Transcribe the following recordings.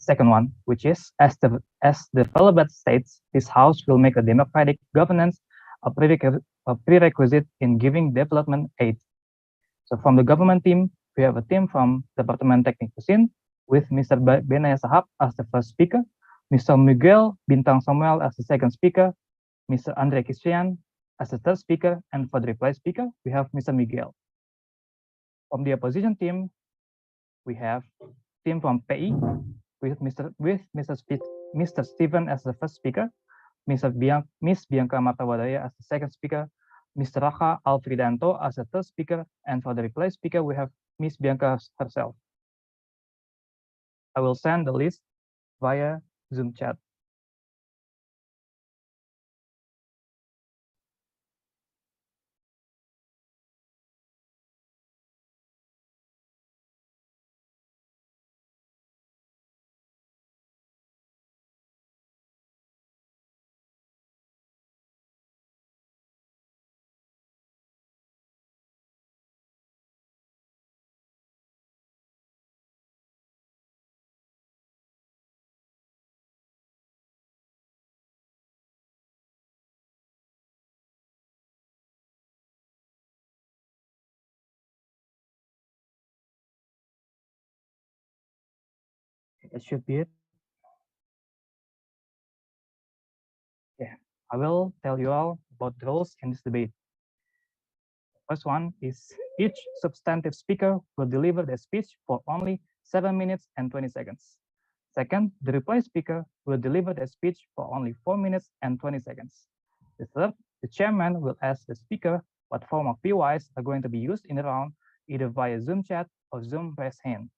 second one, which is, as the development states, this House will make a democratic governance a prerequisite in giving development aid. So from the government team, we have a team from Departemen Teknik Mesin with Mr. Benaya Sahab as the first speaker, Mr. Miguel Bintang Samuel as the second speaker, Mr. Andre Christian as the third speaker, and for the reply speaker, we have Mr. Miguel. From the opposition team, we have team from PI with Mr. Stephen as the first speaker, Miss Bianca Martawadaya as the second speaker, Mr. Raka Alfridanto as the third speaker, and for the reply speaker, we have Miss Bianca herself. I will send the list via Zoom chat. That should be it. Yeah, I will tell you all about the roles in this debate. First one is each substantive speaker will deliver their speech for only 7 minutes and 20 seconds. Second, the reply speaker will deliver their speech for only 4 minutes and 20 seconds. The third, the chairman will ask the speaker what form of POIs are going to be used in the round, either via Zoom chat or Zoom raise hand.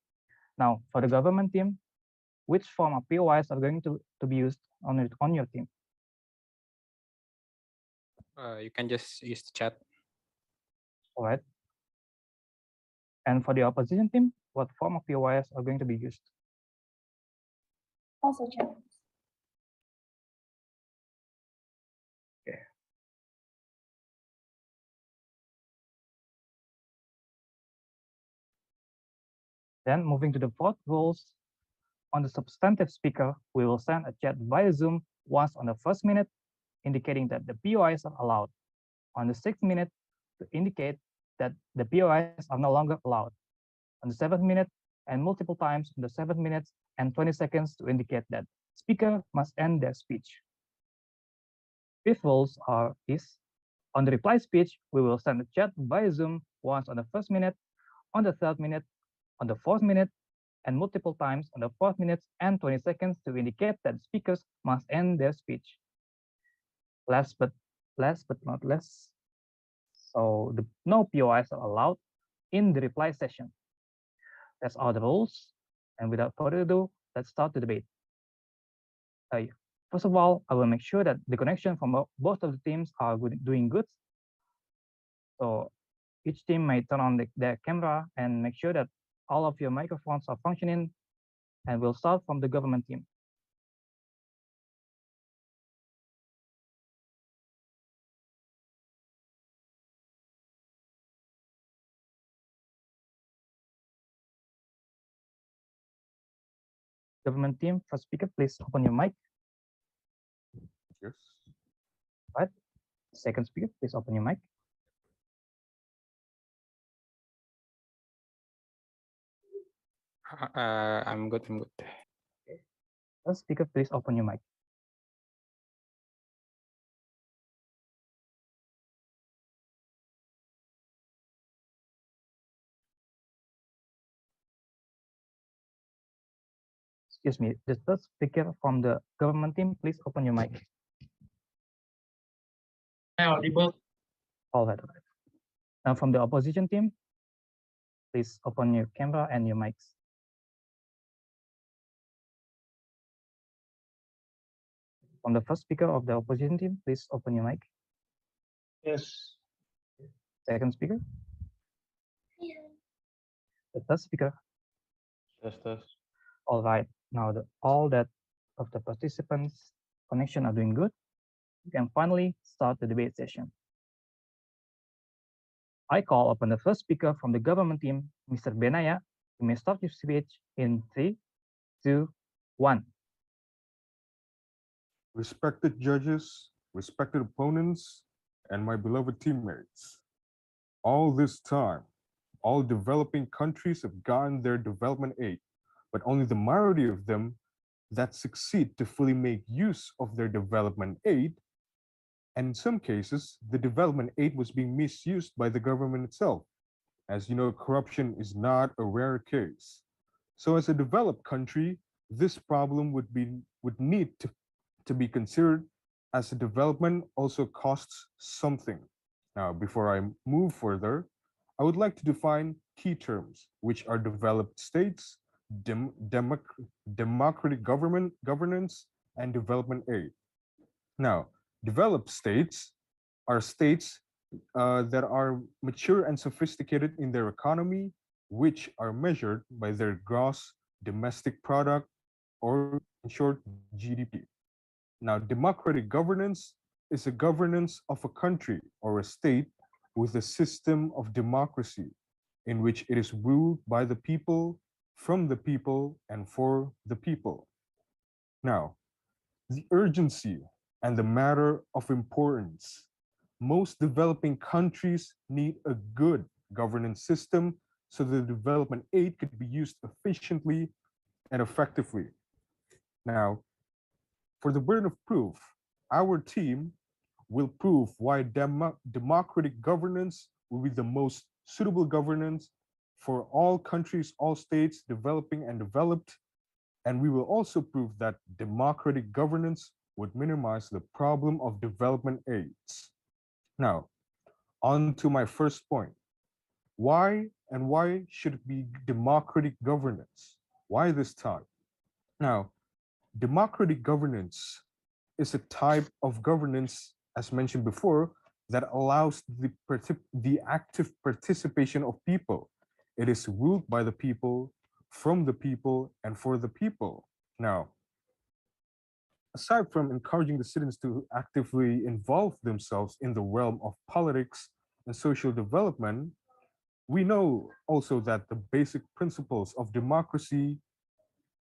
Now, for the government team, which form of POIs are going to be used on your team? You can just use the chat. All right. And for the opposition team, what form of POIs are going to be used? Also chat. Okay. Then moving to the fourth rules, on the substantive speaker, we will send a chat via Zoom once on the first minute, indicating that the POIs are allowed. On the 6th minute, to indicate that the POIs are no longer allowed. On the 7th minute, and multiple times on the 7 minutes and 20 seconds to indicate that speaker must end their speech. Fifth rules is, on the reply speech, we will send a chat via Zoom once on the 1st minute, on the 3rd minute, on the 4th minute, and multiple times on the 4th minute and 20 seconds to indicate that speakers must end their speech. Last but not least, so no POIs are allowed in the reply session. That's all the rules. And without further ado, let's start the debate. First of all, I will make sure that the connection from both of the teams are doing good. So each team may turn on their camera and make sure that all of your microphones are functioning. And we'll start from the government team. Government team, first speaker, please open your mic. Yes. Right. Second speaker, please open your mic. I'm good. Okay. First speaker, please open your mic. Excuse me, the third speaker from the government team, please open your mic. Audible. All right. Now from the opposition team, please open your camera and your mics. From the first speaker of the opposition team, please open your mic. Yes. Second speaker. Yeah. The third speaker. Yes. All right. Now all that of the participants' connection are doing good. You can finally start the debate session. I call upon the first speaker from the government team, Mr. Benaya. You may start your speech in 3, 2, 1. Respected judges, respected opponents, and my beloved teammates. All this time, all developing countries have gotten their development aid, but only the minority of them that succeed to fully make use of their development aid. And in some cases, the development aid was being misused by the government itself. As you know, corruption is not a rare case. So as a developed country, this problem would need to be considered, as the development also costs something. Now, before I move further, I would like to define key terms, which are developed states, democratic governance, and development aid. Now, developed states are states that are mature and sophisticated in their economy, which are measured by their gross domestic product, or in short, GDP. Now, democratic governance is a governance of a country or a state with a system of democracy in which it is ruled by the people, from the people, and for the people. Now, the urgency and the matter of importance. Most developing countries need a good governance system so the development aid could be used efficiently and effectively. Now, for the burden of proof, our team will prove why democratic governance will be the most suitable governance for all countries, all states, developing and developed. And we will also prove that democratic governance would minimize the problem of development aids. Now, on to my first point. Why should it be democratic governance? Why this time? Now, democratic governance is a type of governance, as mentioned before, that allows the active participation of people. It is ruled by the people, from the people, and for the people. Now, aside from encouraging the citizens to actively involve themselves in the realm of politics and social development, we know also that the basic principles of democracy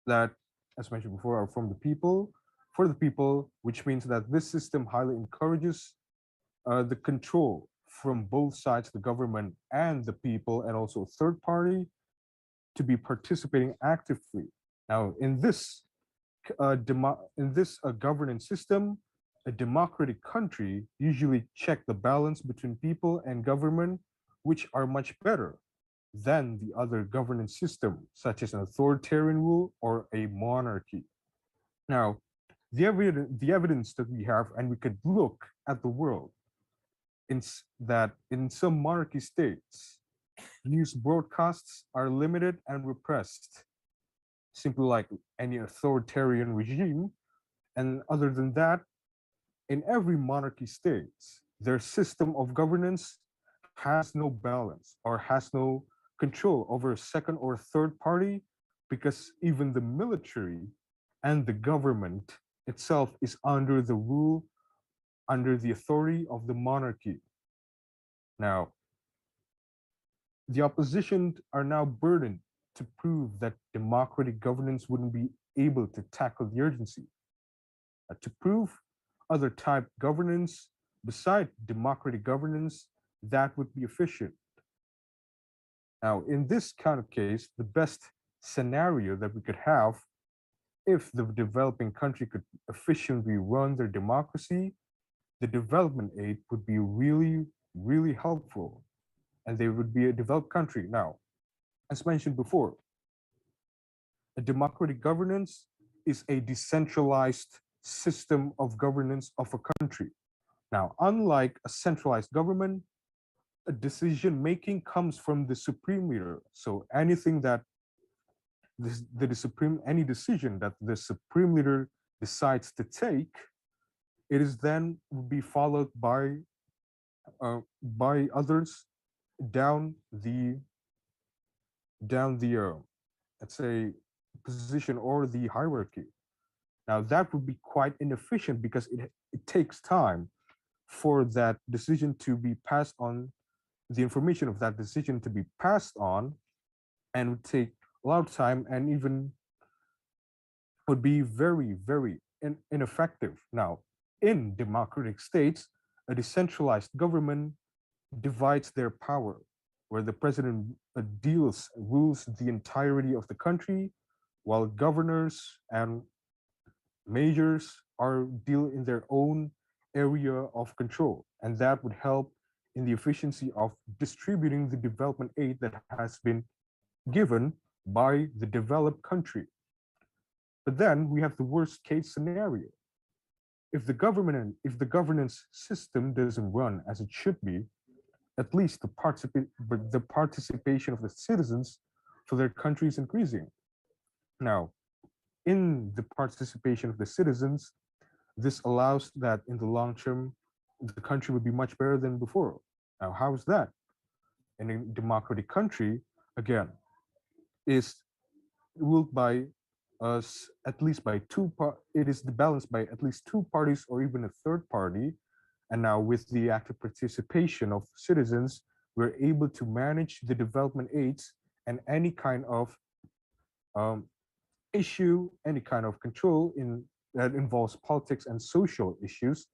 that, as mentioned before, are from the people, for the people, which means that this system highly encourages the control from both sides, the government and the people, and also third party, to be participating actively. Now, in this governance system, a democratic country usually check the balance between people and government, which are much better than the other governance system, such as an authoritarian rule or a monarchy. Now, the evidence that we have, and we could look at the world, that in some monarchy states, news broadcasts are limited and repressed, simply like any authoritarian regime. And other than that, in every monarchy states, their system of governance has no balance or has no control over a second or third party, because even the military and the government itself is under the rule, under the authority of the monarchy. Now, the opposition are now burdened to prove that democratic governance wouldn't be able to tackle the urgency. To prove other type governance beside democratic governance that would be efficient. Now, in this kind of case, the best scenario that we could have, if the developing country could efficiently run their democracy, the development aid would be really, really helpful, and they would be a developed country. Now, as mentioned before, a democratic governance is a decentralized system of governance of a country. Now, unlike a centralized government, a decision making comes from the supreme leader. So anything that any decision that the supreme leader decides to take, it is then will be followed by others down the let's say position or the hierarchy. Now that would be quite inefficient because it takes time for that decision to be passed on, the information of that decision to be passed on, and would take a lot of time and even would be very, very ineffective. Now, in democratic states, a decentralized government divides their power, where the president rules the entirety of the country, while governors and mayors deal in their own area of control, and that would help in the efficiency of distributing the development aid that has been given by the developed country. But then we have the worst case scenario. If the governance system doesn't run as it should be, at least the participation of the citizens for their country is increasing. Now, in the participation of the citizens, this allows that in the long term, the country would be much better than before. Now, how is that? In a democratic country, again, is ruled by us at least by it is balanced by at least two parties or even a third party. And now with the active participation of citizens, we're able to manage the development aids and any kind of issue, any kind of control that involves politics and social issues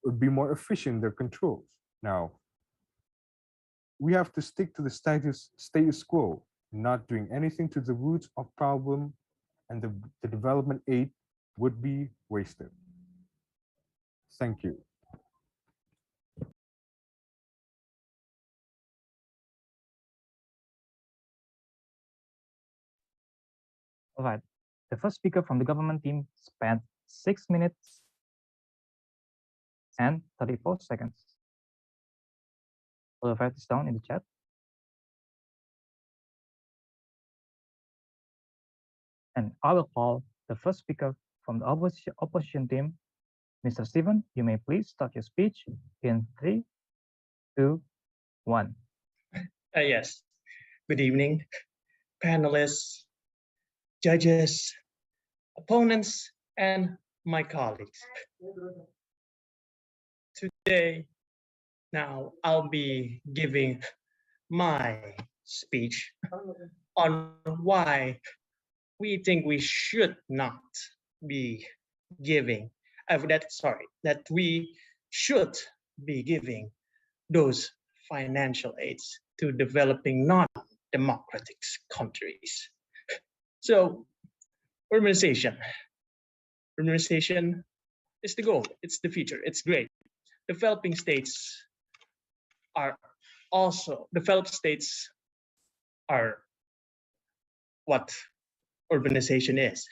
would be more efficient in their controls. Now, we have to stick to the status quo, not doing anything to the roots of problem, and the development aid would be wasted. Thank you. All right. The first speaker from the government team spent 6 minutes and 34 seconds. Will you write this down in the chat? And I will call the first speaker from the opposition team. Mr. Stephen, you may please start your speech in 3, 2, 1. Yes. Good evening, panelists, judges, opponents, and my colleagues. Today, now I'll be giving my speech on why we think we should not be giving, that we should be giving those financial aids to developing non-democratic countries. So, urbanization is the goal, it's the future, it's great. Developed states are what urbanization is.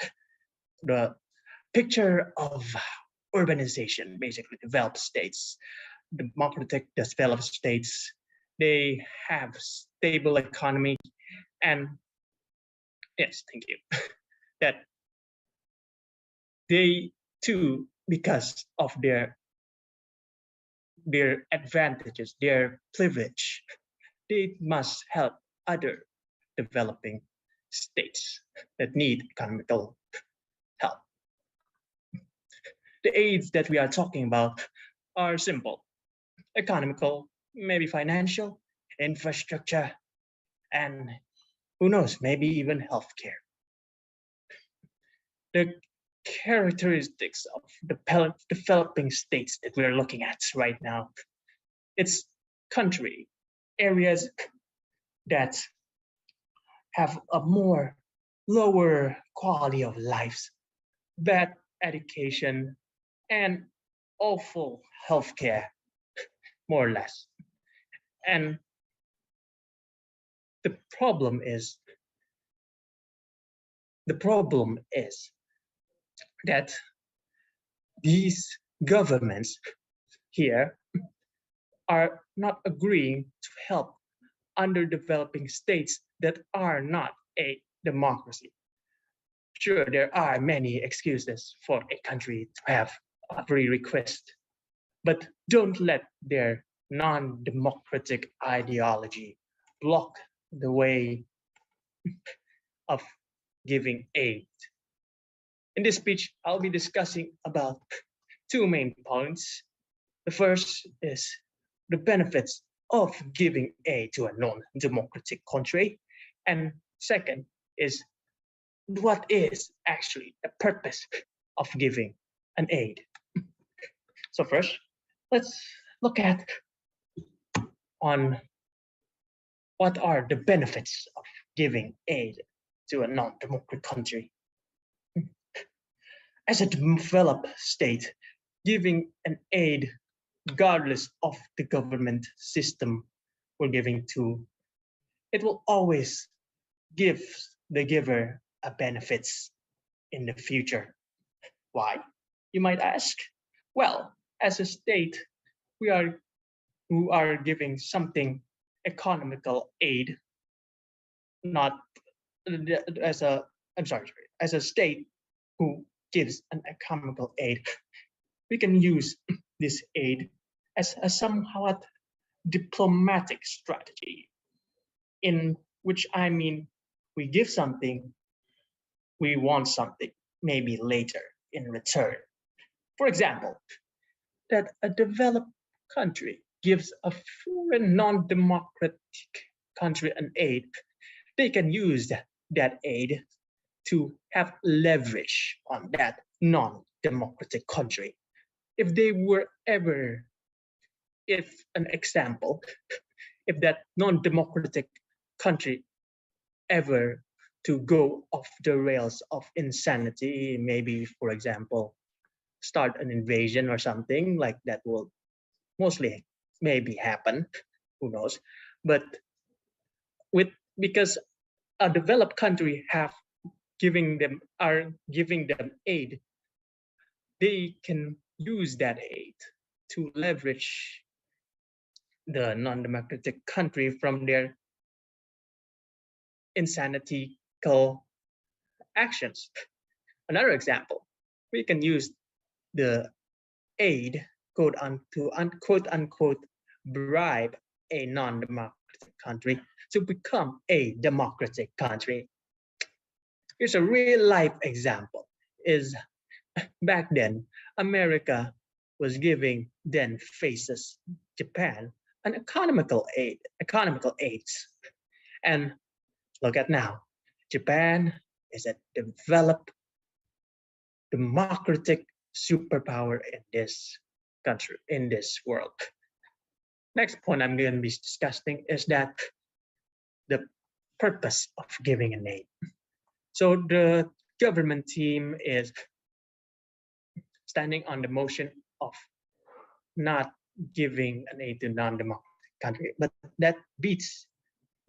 The picture of urbanization, basically developed states, democratic developed states, they have stable economy, and yes, thank you, that they too, because of their advantages, their privilege, they must help other developing states that need economical help. The aids that we are talking about are simple: economical, maybe financial, infrastructure, and who knows, maybe even healthcare. The characteristics of developing states that we're looking at right now, it's country areas that have a more lower quality of lives, bad education, and awful healthcare, more or less. And the problem is that these governments here are not agreeing to help underdeveloping states that are not a democracy. Sure, there are many excuses for a country to have a free request, but don't let their non-democratic ideology block the way of giving aid. In this speech, I'll be discussing about two main points. The first is the benefits of giving aid to a non-democratic country, and second is what is actually the purpose of giving an aid. So first, let's look at on what are the benefits of giving aid to a non-democratic country. As a developed state, giving an aid regardless of the government system we're giving to, it will always give the giver a benefits in the future. Why? You might ask. Well, as a state, who are giving something economical aid, not as a as a state who gives an economical aid, we can use this aid as a somewhat diplomatic strategy, in which I mean we give something, we want something maybe later in return. For example, that a developed country gives a foreign non-democratic country an aid, they can use that aid to have leverage on that non-democratic country. If they were ever, if an example, if that non-democratic country ever to go off the rails of insanity, maybe, for example, start an invasion or something like that, will mostly maybe happen, who knows, but because a developed country are giving them aid, they can use that aid to leverage the non-democratic country from their insanitical actions. Another example, we can use the aid, quote unquote, bribe a non-democratic country to become a democratic country. Here's a real life example. Is back then, America was giving then faces Japan an economical aids. And look at now, Japan is a developed democratic superpower in this country, in this world. Next point I'm going to be discussing is that the purpose of giving an aid. So the government team is standing on the motion of not giving an aid to non-democratic country, but that beats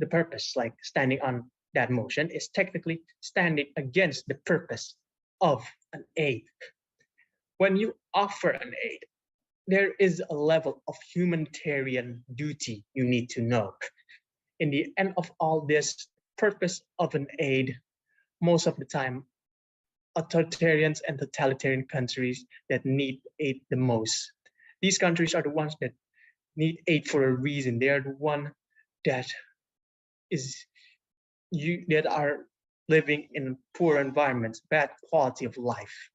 the purpose. Like standing on that motion is technically standing against the purpose of an aid. When you offer an aid, there is a level of humanitarian duty you need to know. In the end of all this, purpose of an aid, most of the time, authoritarians and totalitarian countries that need aid the most. These countries are the ones that need aid for a reason. They are the one that are living in poor environments, bad quality of life,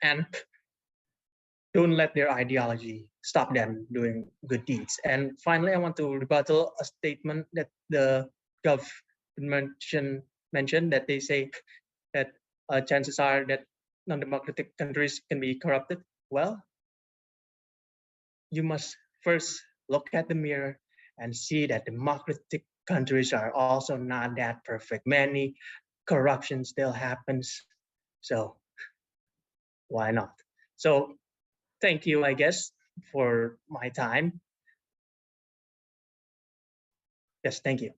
and don't let their ideology stop them doing good deeds. And finally, I want to rebuttal a statement that the government mentioned, that they say that chances are that non-democratic countries can be corrupted. Well, you must first look at the mirror and see that democratic countries are also not that perfect. Many corruption still happens. So why not? So thank you, I guess, for my time. Yes, thank you.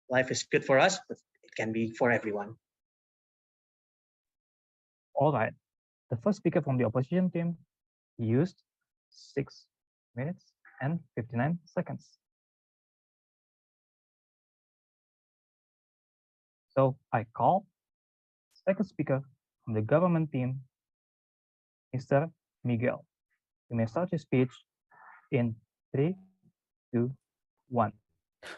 Life is good for us, but it can be for everyone. All right. The first speaker from the opposition team used 6 minutes and 59 seconds. So I call second speaker from the government team, Mr. Miguel. You may start your speech in 3, 2, 1.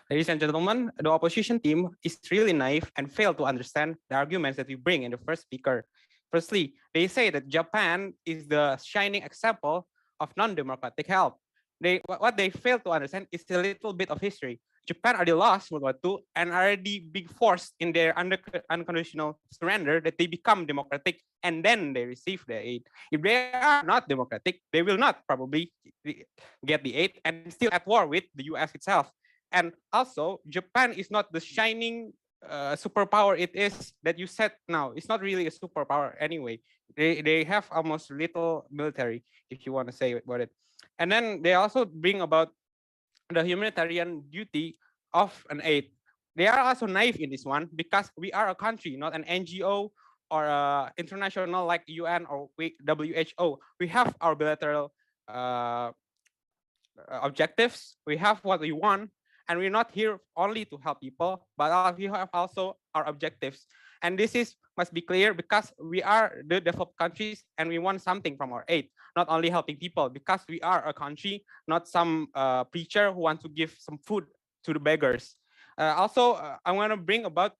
Ladies and gentlemen, the opposition team is really naive and failed to understand the arguments that we bring in the first speaker. Firstly, they say that Japan is the shining example of non-democratic help. What they fail to understand is a little bit of history. Japan already lost World War II and already being forced in their unconditional surrender that they become democratic and then they receive the aid. If they are not democratic, they will not probably get the aid and still at war with the US itself. And also, Japan is not the shining superpower it is that you said now. It's not really a superpower anyway. They have almost little military, if you want to say about it. And then they also bring about the humanitarian duty of an aid. They are also naive in this one because we are a country, not an NGO or international like UN or WHO. We have our bilateral objectives. We have what we want, and we're not here only to help people, but we have also our objectives. And this must be clear because we are the developed countries and we want something from our aid, not only helping people because we are a country, not some preacher who wants to give some food to the beggars. I want to bring about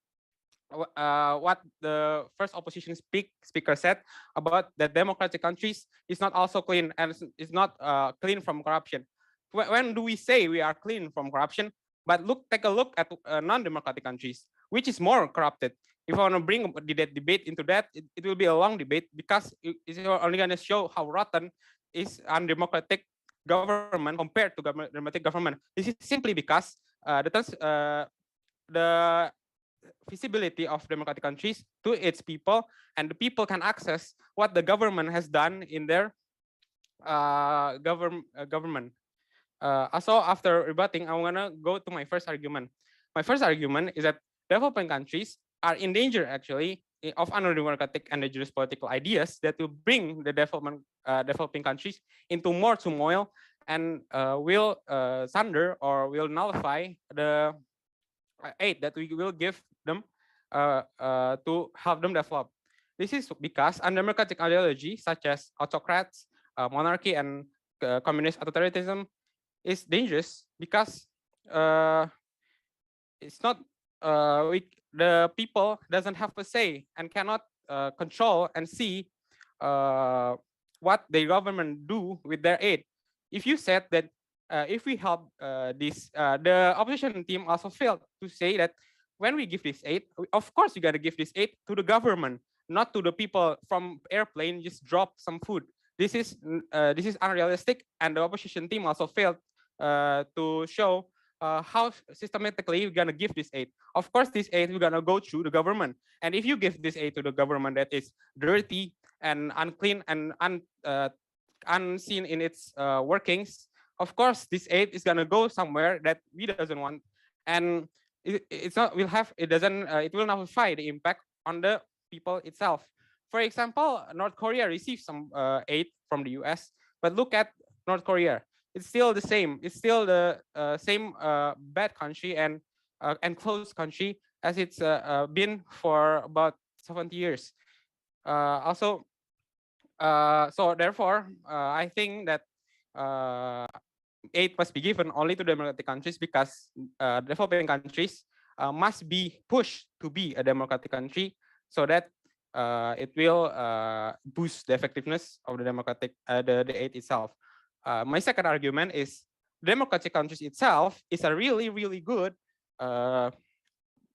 what the first opposition speaker said about that democratic countries is not also clean and is not clean from corruption. When do we say we are clean from corruption? But take a look at non-democratic countries, which is more corrupted. If I want to bring the debate into that, it will be a long debate because it's only going to show how rotten is undemocratic government compared to democratic government. This is simply because the visibility of democratic countries to its people, and the people can access what the government has done in their government. Also, after rebutting, I'm gonna go to my first argument. My first argument is that developing countries are in danger actually of undemocratic and dangerous political ideas that will bring the developing countries into more turmoil and will sunder or will nullify the aid that we will give them to help them develop. This is because undemocratic ideology such as autocrats, monarchy, and communist authoritarianism is dangerous because it's not the people doesn't have a say and cannot control and see what the government do with their aid. If you said that if we help the opposition team also failed to say that when we give this aid, of course you gotta give this aid to the government, not to the people from airplane just drop some food. This is unrealistic, and the opposition team also failed to show how systematically we're gonna give this aid. Of course, this aid we're gonna go through the government, and if you give this aid to the government that is dirty and unclean and unseen in its workings, of course this aid is gonna go somewhere that we doesn't want, and it will nullify the impact on the people itself. For example, North Korea received some aid from the US, but look at North Korea. It's still the same. It's still the same bad country and enclosed country as it's been for about 70 years. So therefore, I think that aid must be given only to democratic countries because developing countries must be pushed to be a democratic country so that it will boost the effectiveness of the the aid itself. My second argument is democratic countries itself is a really, really good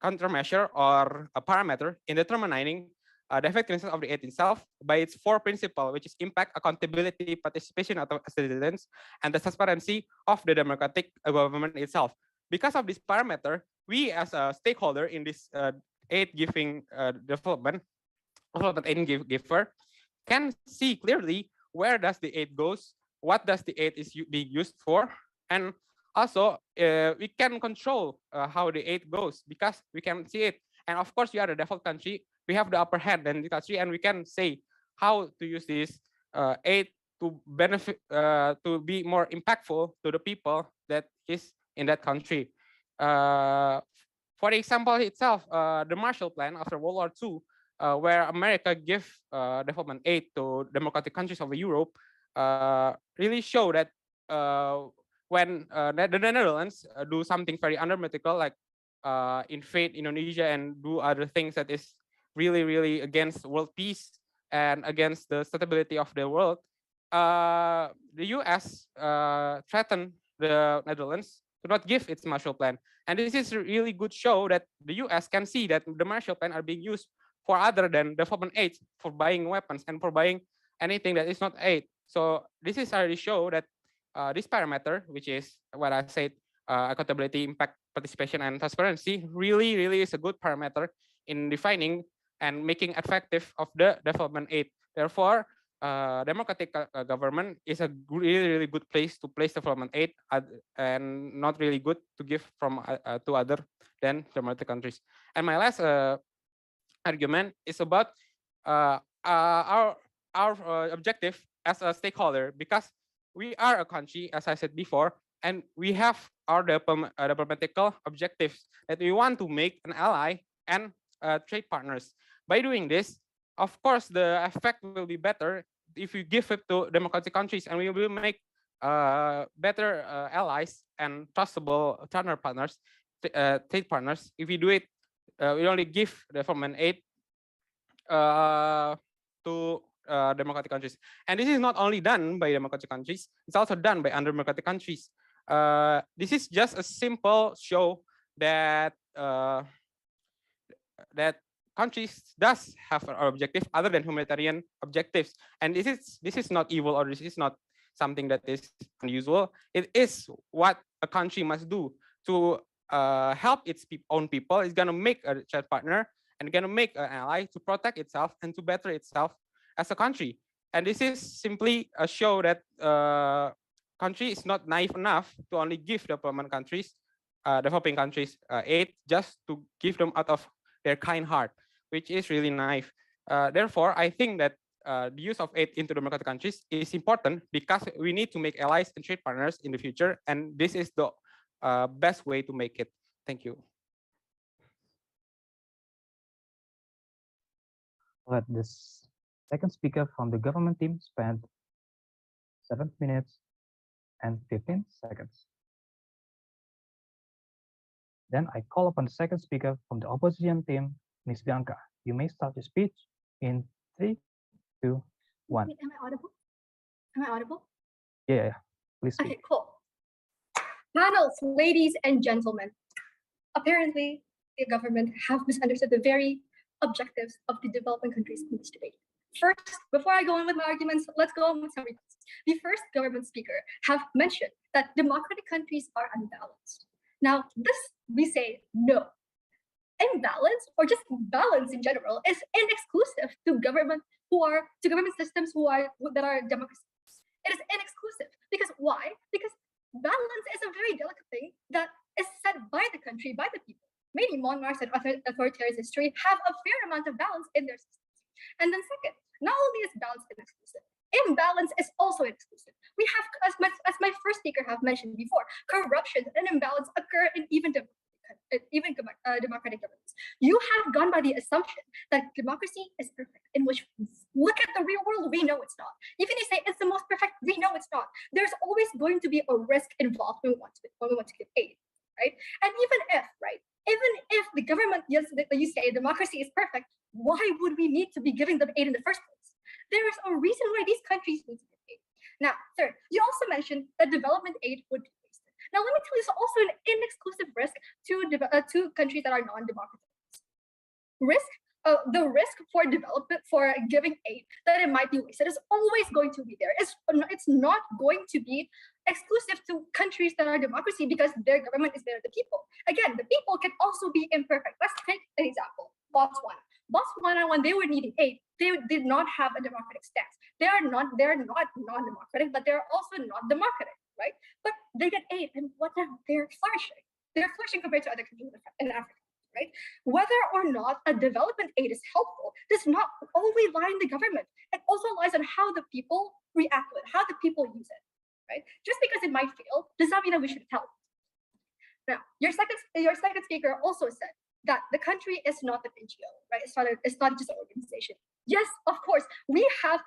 countermeasure or a parameter in determining the effectiveness of the aid itself by its four principles, which is impact, accountability, participation of citizens, and the transparency of the democratic government itself. Because of this parameter, we as a stakeholder in this aid giving development aid giver can see clearly where does the aid goes, what does the aid is being used for, and also we can control how the aid goes because we can see it. And of course, we are a developed country. We have the upper hand in the country, and we can say how to use this aid to benefit, to be more impactful to the people that is in that country. For example itself, the Marshall Plan after World War II, where America gave development aid to democratic countries of Europe, really show that when the Netherlands do something very undemocratic, like invade Indonesia and do other things that is really, really against world peace and against the stability of the world, the US threatened the Netherlands to not give its Marshall Plan. And this is a really good show that the US can see that the Marshall Plan are being used for other than development aid, for buying weapons and for buying anything that is not aid. So this is already show that this parameter, which is what I said, accountability, impact, participation, and transparency, really is a good parameter in defining and making effective of the development aid. Therefore, democratic government is a really good place to place development aid, and not really good to give from to other than democratic countries. And my last argument is about our objective as a stakeholder, because we are a country, as I said before, and we have our developmental objectives that we want to make an ally and trade partners. By doing this, of course, the effect will be better if we give it to democratic countries, and we will make better allies and trustable partners, trade partners. If we do it, we only give development aid to democratic countries. And this is not only done by democratic countries, it's also done by undemocratic countries. This is just a simple show that that countries does have an objective other than humanitarian objectives. And this is not evil, or this is not something that is unusual. It is what a country must do to help its own people. It's gonna make a trade partner and gonna make an ally to protect itself and to better itself as a country. And this is simply a show that country is not naive enough to only give developing countries aid just to give them out of their kind heart, which is really naive. Therefore, I think that the use of aid into democratic countries is important because we need to make allies and trade partners in the future, and this is the best way to make it. Thank you. Let this second speaker from the government team spend 7 minutes and 15 seconds. Then I call upon the second speaker from the opposition team, Ms. Bianca. You may start your speech in 3, 2, 1. Wait, am I audible? Am I audible? Yeah. Please speak. Okay, cool. Panels, ladies and gentlemen. Apparently, the government have misunderstood the very objectives of the developing countries in this debate. First, before I go on with my arguments, let's go on with some reasons. The first government speaker have mentioned that democratic countries are unbalanced. Now, this we say no. Imbalance, or just balance in general, is inexclusive to government systems that are democracies. It is inexclusive because why? Because balance is a very delicate thing that is set by the country, by the people. Many monarchs and authoritarian history have a fair amount of balance in their systems. And then second, not only is balance inexclusive, imbalance is also exclusive. We have, as my first speaker have mentioned before, corruption and imbalance occur in even democratic governments. You have gone by the assumption that democracy is perfect, in which look at the real world, we know it's not. Even if you say it's the most perfect, we know it's not. There's always going to be a risk involved when we want to give aid, right? And even if the government, yes, you say democracy is perfect, why would we need to be giving them aid in the first place? There is a reason why these countries need to give aid. Now, third, you also mentioned that development aid would be wasted. Now, let me tell you, it's also an inexclusive risk to countries that are non-democratic. The risk for development, for giving aid, that it might be wasted is always going to be there. It's not going to be exclusive to countries that are democracy because their government is there, the people. Again, the people can also be imperfect. Let's take an example, Botswana. Botswana, when they were needing aid, they did not have a democratic stance. They're not non-democratic, but they're also not democratic, right? But they get aid, and what the hell? They're flourishing. They're flourishing compared to other countries in Africa. Right? Whether or not a development aid is helpful does not only lie in the government. It also lies on how the people react to it, how the people use it. Right? Just because it might fail does not mean that we should help. Now, your second speaker also said that the country is not an NGO, right? It's not just an organization. Yes, of course, we have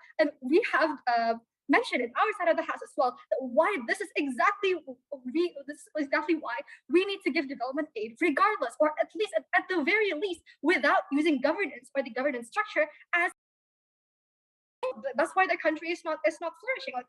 mentioned in our side of the house as well that why this is exactly why we need to give development aid regardless, or at least at the very least without using governance or the governance structure as that's why the country is not flourishing. Like,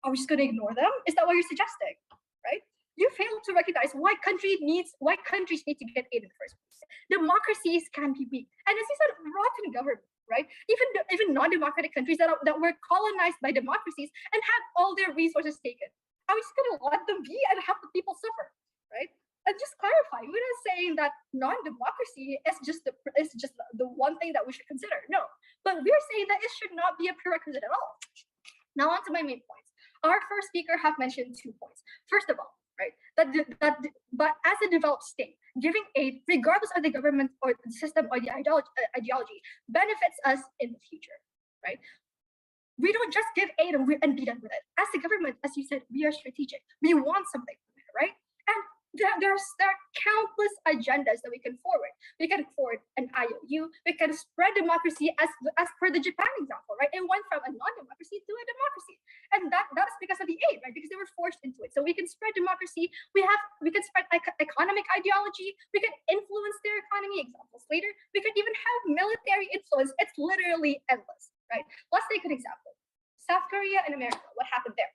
are we just going to ignore them? Is that what you're suggesting? Right? You fail to recognize why countries need to get aid in the first place. Democracies can be weak, and as you said, rotten government, right? Even non-democratic countries that were colonized by democracies and had all their resources taken. Are we just going to let them be and have the people suffer, right? And just clarify, we're not saying that non-democracy is just the one thing that we should consider. No, but we're saying that it should not be a prerequisite at all. Now on to my main points. Our first speaker have mentioned 2 points. First of all, right, but as a developed state, giving aid, regardless of the government or the system or the ideology, benefits us in the future, right? We don't just give aid and be done with it. As the government, as you said, we are strategic. We want something from it, right? And there are countless agendas that we can forward. We can forward an IOU. We can spread democracy as per the Japan example, right? It went from a non-democracy to a democracy, and that's because of the aid, right? Because they were forced into it. So we can spread democracy. We can spread economic ideology. We can influence their economy. Examples later. We could even have military influence. It's literally endless, right? Let's take an example: South Korea and America. What happened there?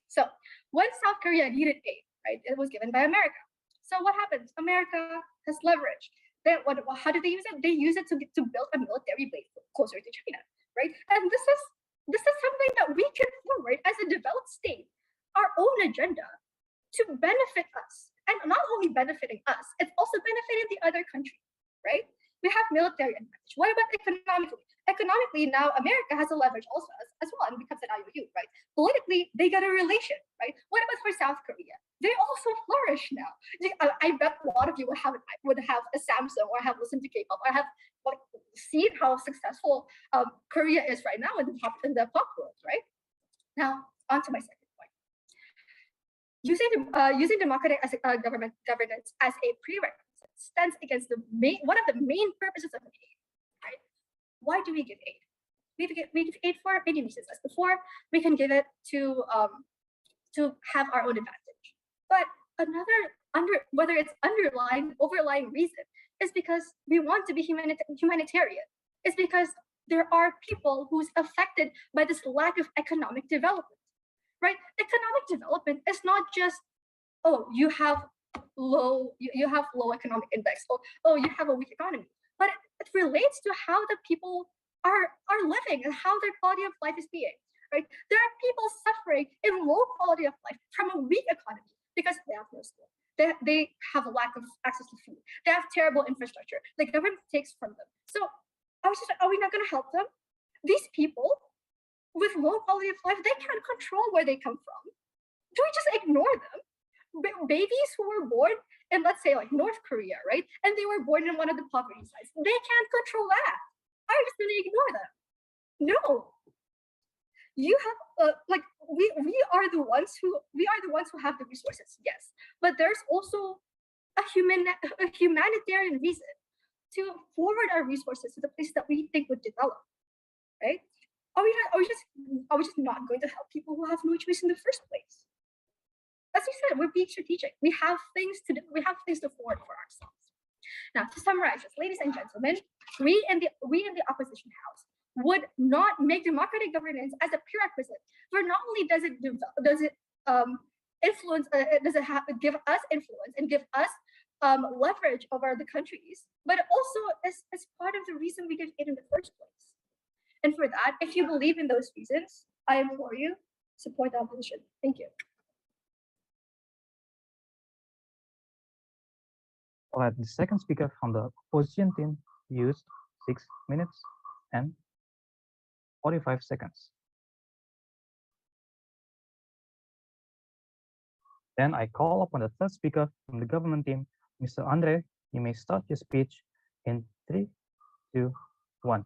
So when South Korea needed aid, right, it was given by America. So what happens? America has leverage. Then how do they use it? They use it to build a military base closer to China, right? And this is something that we can forward as a developed state, our own agenda, to benefit us. And not only benefiting us, it's also benefiting the other country, right? We have military advantage. What about economically? Economically, now America has a leverage also as well and becomes an IOU, right? Politically, they get a relation, right? What about for South Korea? They also flourish now. I bet a lot of you would have a Samsung or have listened to K-pop or have seen how successful Korea is right now in the pop world, right? Now, on to my second point. Using democratic governance as a prerequisite stands against one of the main purposes of aid, right? Why do we give aid? We give aid for many reasons. As before, we can give it to have our own advantage. But whether it's overlying reason is because we want to be humanitarian. It's because there are people who's affected by this lack of economic development, right? Economic development is not just, oh, you have low economic index, or oh, you have a weak economy, but it relates to how the people are living and how their quality of life is being, right? There are people suffering in low quality of life from a weak economy because they have no school. They have a lack of access to food. They have terrible infrastructure. The government takes from them. So are we not going to help them? These people with low quality of life, they can't control where they come from. Do we just ignore them? Babies who were born in, let's say, like North Korea, right? And they were born in one of the poverty sites. They can't control that. I'm just going to ignore them. No. You have we are the ones who have the resources, yes, but there's also a humanitarian reason to forward our resources to the places that we think would develop, right? Are we just not going to help people who have no choice in the first place? As you said, we're being strategic. We have things to do. We have things to forward for ourselves. Now, to summarize this, ladies and gentlemen, we in the opposition house would not make democratic governance as a prerequisite. For not only does it give us influence and give us leverage over the countries, but also as part of the reason we give aid in the first place. And for that, if you believe in those reasons, I implore you, support the opposition. Thank you. All right, the second speaker from the opposition team used 6 minutes and 45 seconds. Then I call upon the third speaker from the government team, Mr. Andre. You may start your speech in 3, 2, 1.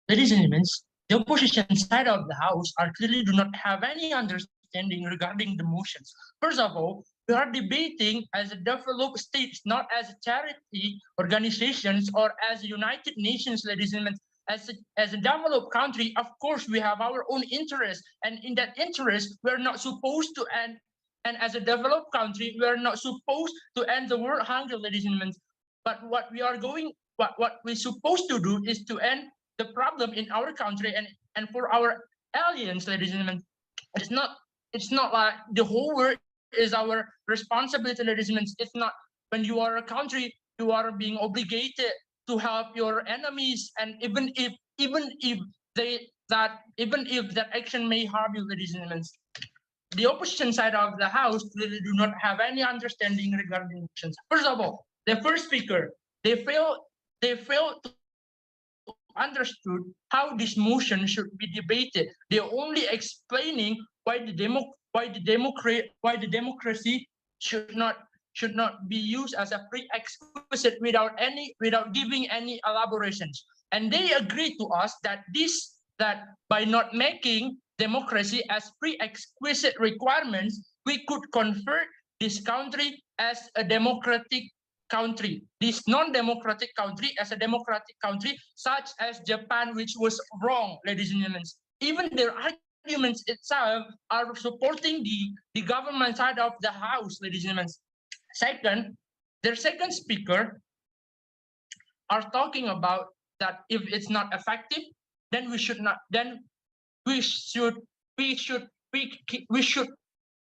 Ladies and gentlemen, the opposition side of the house are clearly do not have any understanding regarding the motions. First of all, we are debating as a developed state, not as a charity organizations or as a United Nations, ladies and gentlemen. As a developed country, of course, we have our own interest, and in that interest, we're not supposed to end. And as a developed country, we are not supposed to end the world hunger, ladies and gentlemen. But what we're supposed to do is to end the problem in our country and for our aliens, ladies and gentlemen. It's not it's not like the whole world is our responsibility, ladies and gentlemen. It's not when you are a country, you are being obligated to help your enemies, and even if that action may harm you, ladies and gentlemen. The opposition side of the house really do not have any understanding regarding elections. First of all, the first speaker, they fail to understood how this motion should be debated. They're only explaining why the democracy should not be used as a prerequisite without giving any elaborations. And they agree to us that by not making democracy as prerequisite requirements, we could convert this country as a democratic country, this non-democratic country as a democratic country, such as Japan, which was wrong, ladies and gentlemen. Even their arguments itself are supporting the government side of the house, ladies and gentlemen. Second, their second speaker are talking about that if it's not effective, then we should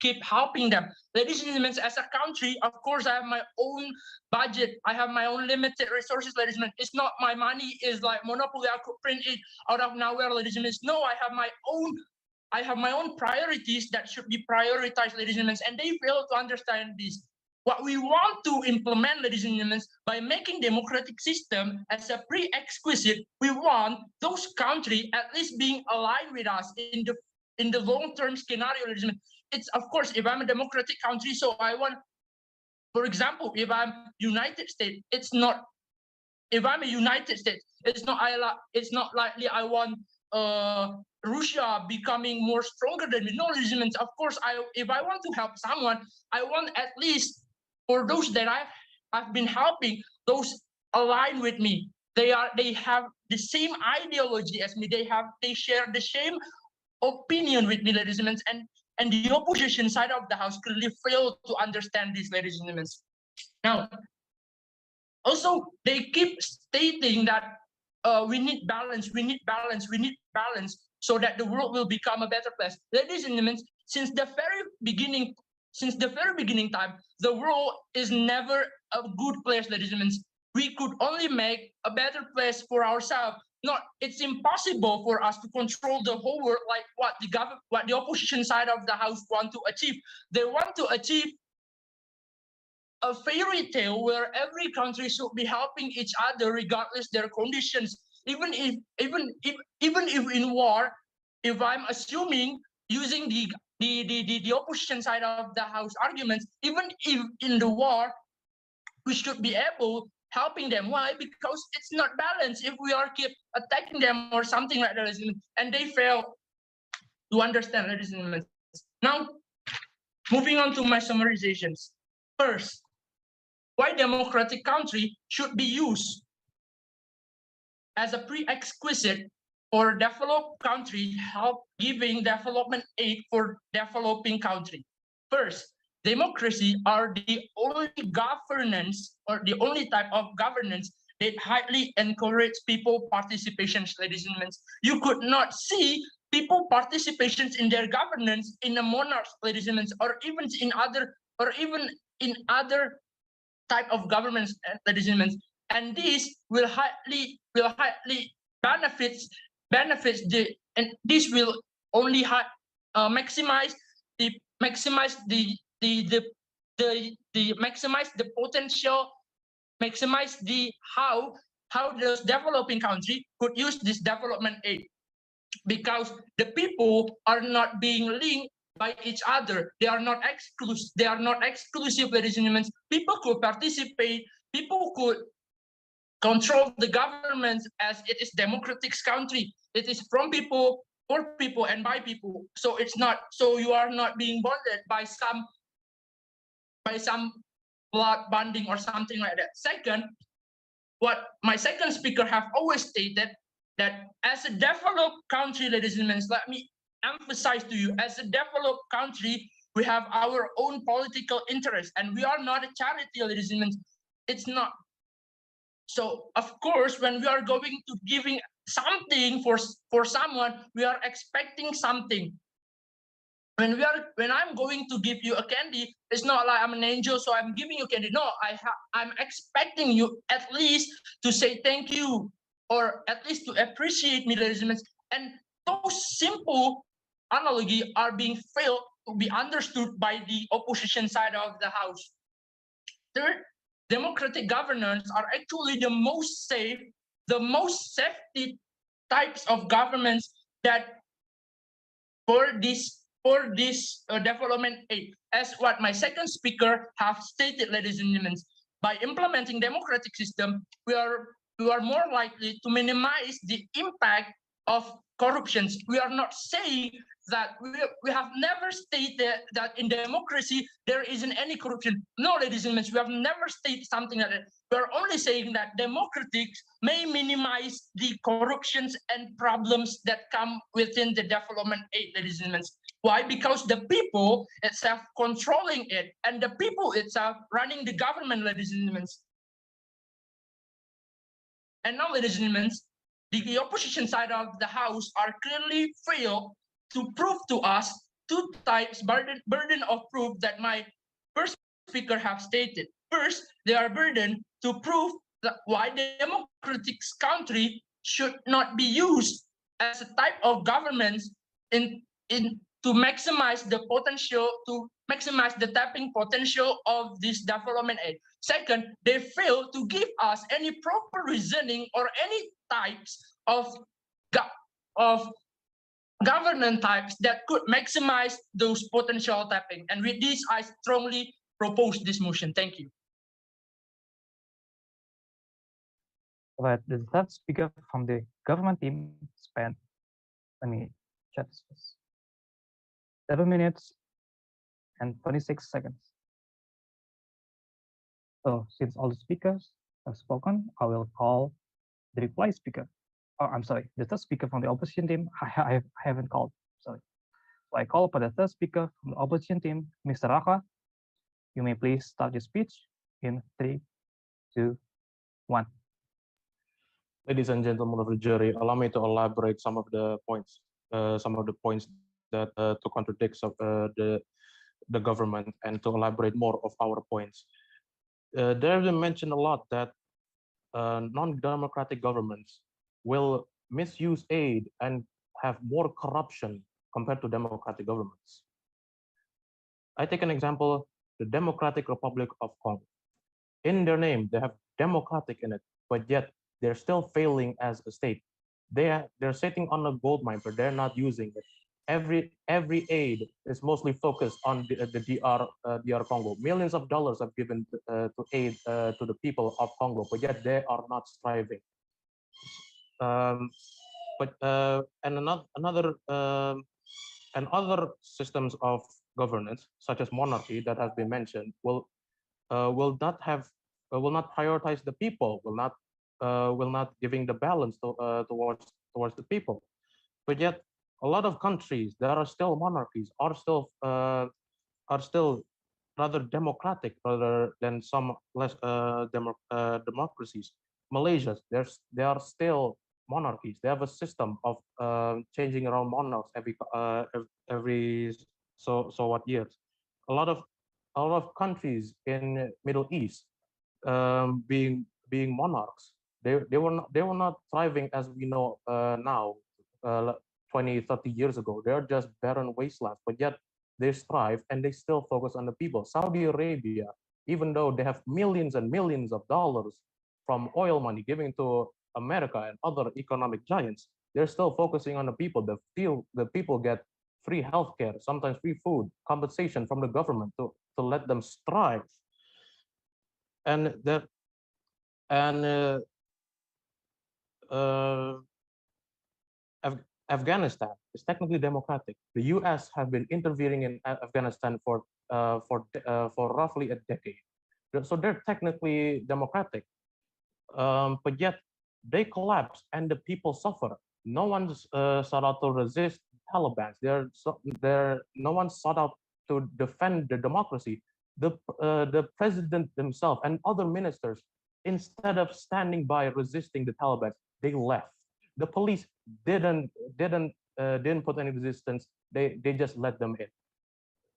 keep helping them. Ladies and gentlemen, as a country, of course, I have my own budget. I have my own limited resources, ladies and gentlemen. It's not my money is like monopoly. I could print it out of nowhere, ladies and gentlemen. No, I have my own priorities that should be prioritized, ladies and gentlemen. And they fail to understand this. What we want to implement, ladies and gentlemen, by making democratic system as a prerequisite, we want those countries at least being aligned with us in the long-term scenario, ladies and gentlemen. It's of course, if I'm a democratic country, so I want, for example, if I'm United States, it's not. If I'm a United States, it's not likely I want Russia becoming more stronger than me. No, ladies and gentlemen, of course, if I want to help someone, I want at least for those that I've been helping, those align with me. They have the same ideology as me. They share the same opinion with me, ladies and gentlemen. And the opposition side of the house clearly failed to understand this, ladies and gentlemen. Now, also they keep stating that we need balance, so that the world will become a better place. Ladies and gentlemen, since the very beginning time, the world is never a good place, ladies and gentlemen. We could only make a better place for ourselves. It's impossible for us to control the whole world like what the opposition side of the house want to achieve. They want to achieve a fairy tale where every country should be helping each other regardless their conditions. Even if in war, if I'm assuming using the opposition side of the house arguments, even if in the war, we should be able helping them. Why? Because it's not balanced if we are keep attacking them or something like that. And they fail to understand, ladies and gentlemen. Now, moving on to my summarizations. First, why democratic country should be used as a prerequisite for developed country help giving development aid for developing country. First, democracy are the only governance or the only type of governance that highly encourage people participations, ladies and gentlemen. You could not see people participations in their governance in a monarch, ladies and gentlemen, or even in other type of governments, ladies and gentlemen. And this will highly benefits and this will only maximize the potential, maximize the how those developing country could use this development aid, because the people are not being linked by each other. They are not exclusive, ladies and gentlemen. People could participate, people could control the government as it is democratic country. It is from people, for people, and by people. So it's not, so you are not being bonded by some blood bonding or something like that. Second, what my second speaker have always stated, that as a developed country, ladies and gentlemen, let me emphasize to you, as a developed country, we have our own political interests, and we are not a charity, ladies and gentlemen. It's not. So of course, when we are going to giving something for someone, we are expecting something. when I'm going to give you a candy, it's not like I'm an angel, so I'm giving you candy. No, I'm expecting you at least to say thank you, or at least to appreciate me, ladies and gentlemen. And those simple analogy are being failed to be understood by the opposition side of the house. Third, democratic governance are actually the most safe, the most safety types of governments that for this development aid. As what my second speaker have stated, ladies and gentlemen, by implementing democratic system, we are more likely to minimize the impact of corruptions. We are not saying that we have never stated that in democracy there isn't any corruption. No, ladies and gentlemen, we have never stated something like that. We're only saying that democratics may minimize the corruptions and problems that come within the development aid, ladies and gentlemen. Why? Because the people itself controlling it and the people itself running the government, ladies and gentlemen. And now, ladies and gentlemen, the opposition side of the house are clearly failed to prove to us two types burden of proof that my first speaker have stated. First, they are burdened to prove that why the democratic country should not be used as a type of government in to maximize the potential, to maximize the tapping potential of this development aid. Second, they fail to give us any proper reasoning or any types of governance types that could maximize those potential tapping. And with this, I strongly propose this motion. Thank you. But the third speaker from the government team spent, let me check this first, 7 minutes and 26 seconds. So since all the speakers have spoken, I will call the reply speaker. Oh, I'm sorry, the third speaker from the opposition team, I haven't called, sorry. So I call upon the third speaker from the opposition team, Mr. Raka. You may please start your speech in 3, 2, 1. Ladies and gentlemen of the jury, allow me to elaborate some of the points that to contradict the government and to elaborate more of our points. There have been mentioned a lot that non-democratic governments will misuse aid and have more corruption compared to democratic governments. I take an example, the Democratic Republic of Congo. In their name, they have democratic in it, but yet they're still failing as a state. They're sitting on a gold mine, but they're not using it. Every aid is mostly focused on the DR Congo. Millions of dollars have given to aid to the people of Congo, but yet they are not striving. And other systems of governance, such as monarchy that has been mentioned, will not prioritize the people, will not giving the balance towards the people. But yet, a lot of countries that are still monarchies are still rather democratic rather than some less democracies. Malaysia, they are still monarchies. They have a system of changing around monarchs every so what years. A lot of countries in Middle East being monarchs. They were not thriving as we know now. 20, 30 years ago, they're just barren wastelands, but yet they strive and they still focus on the people. Saudi Arabia, even though they have millions and millions of dollars from oil money giving to America and other economic giants, they're still focusing on the people. The people get free healthcare, sometimes free food, compensation from the government to let them strive. And Afghanistan is technically democratic. The U.S. have been intervening in Afghanistan for roughly a decade, so they're technically democratic. But yet they collapse and the people suffer. No one's sought out to resist Taliban. No one sought out to defend the democracy. The president himself and other ministers, instead of standing by resisting the Taliban, they left. The police didn't put any resistance. They just let them in.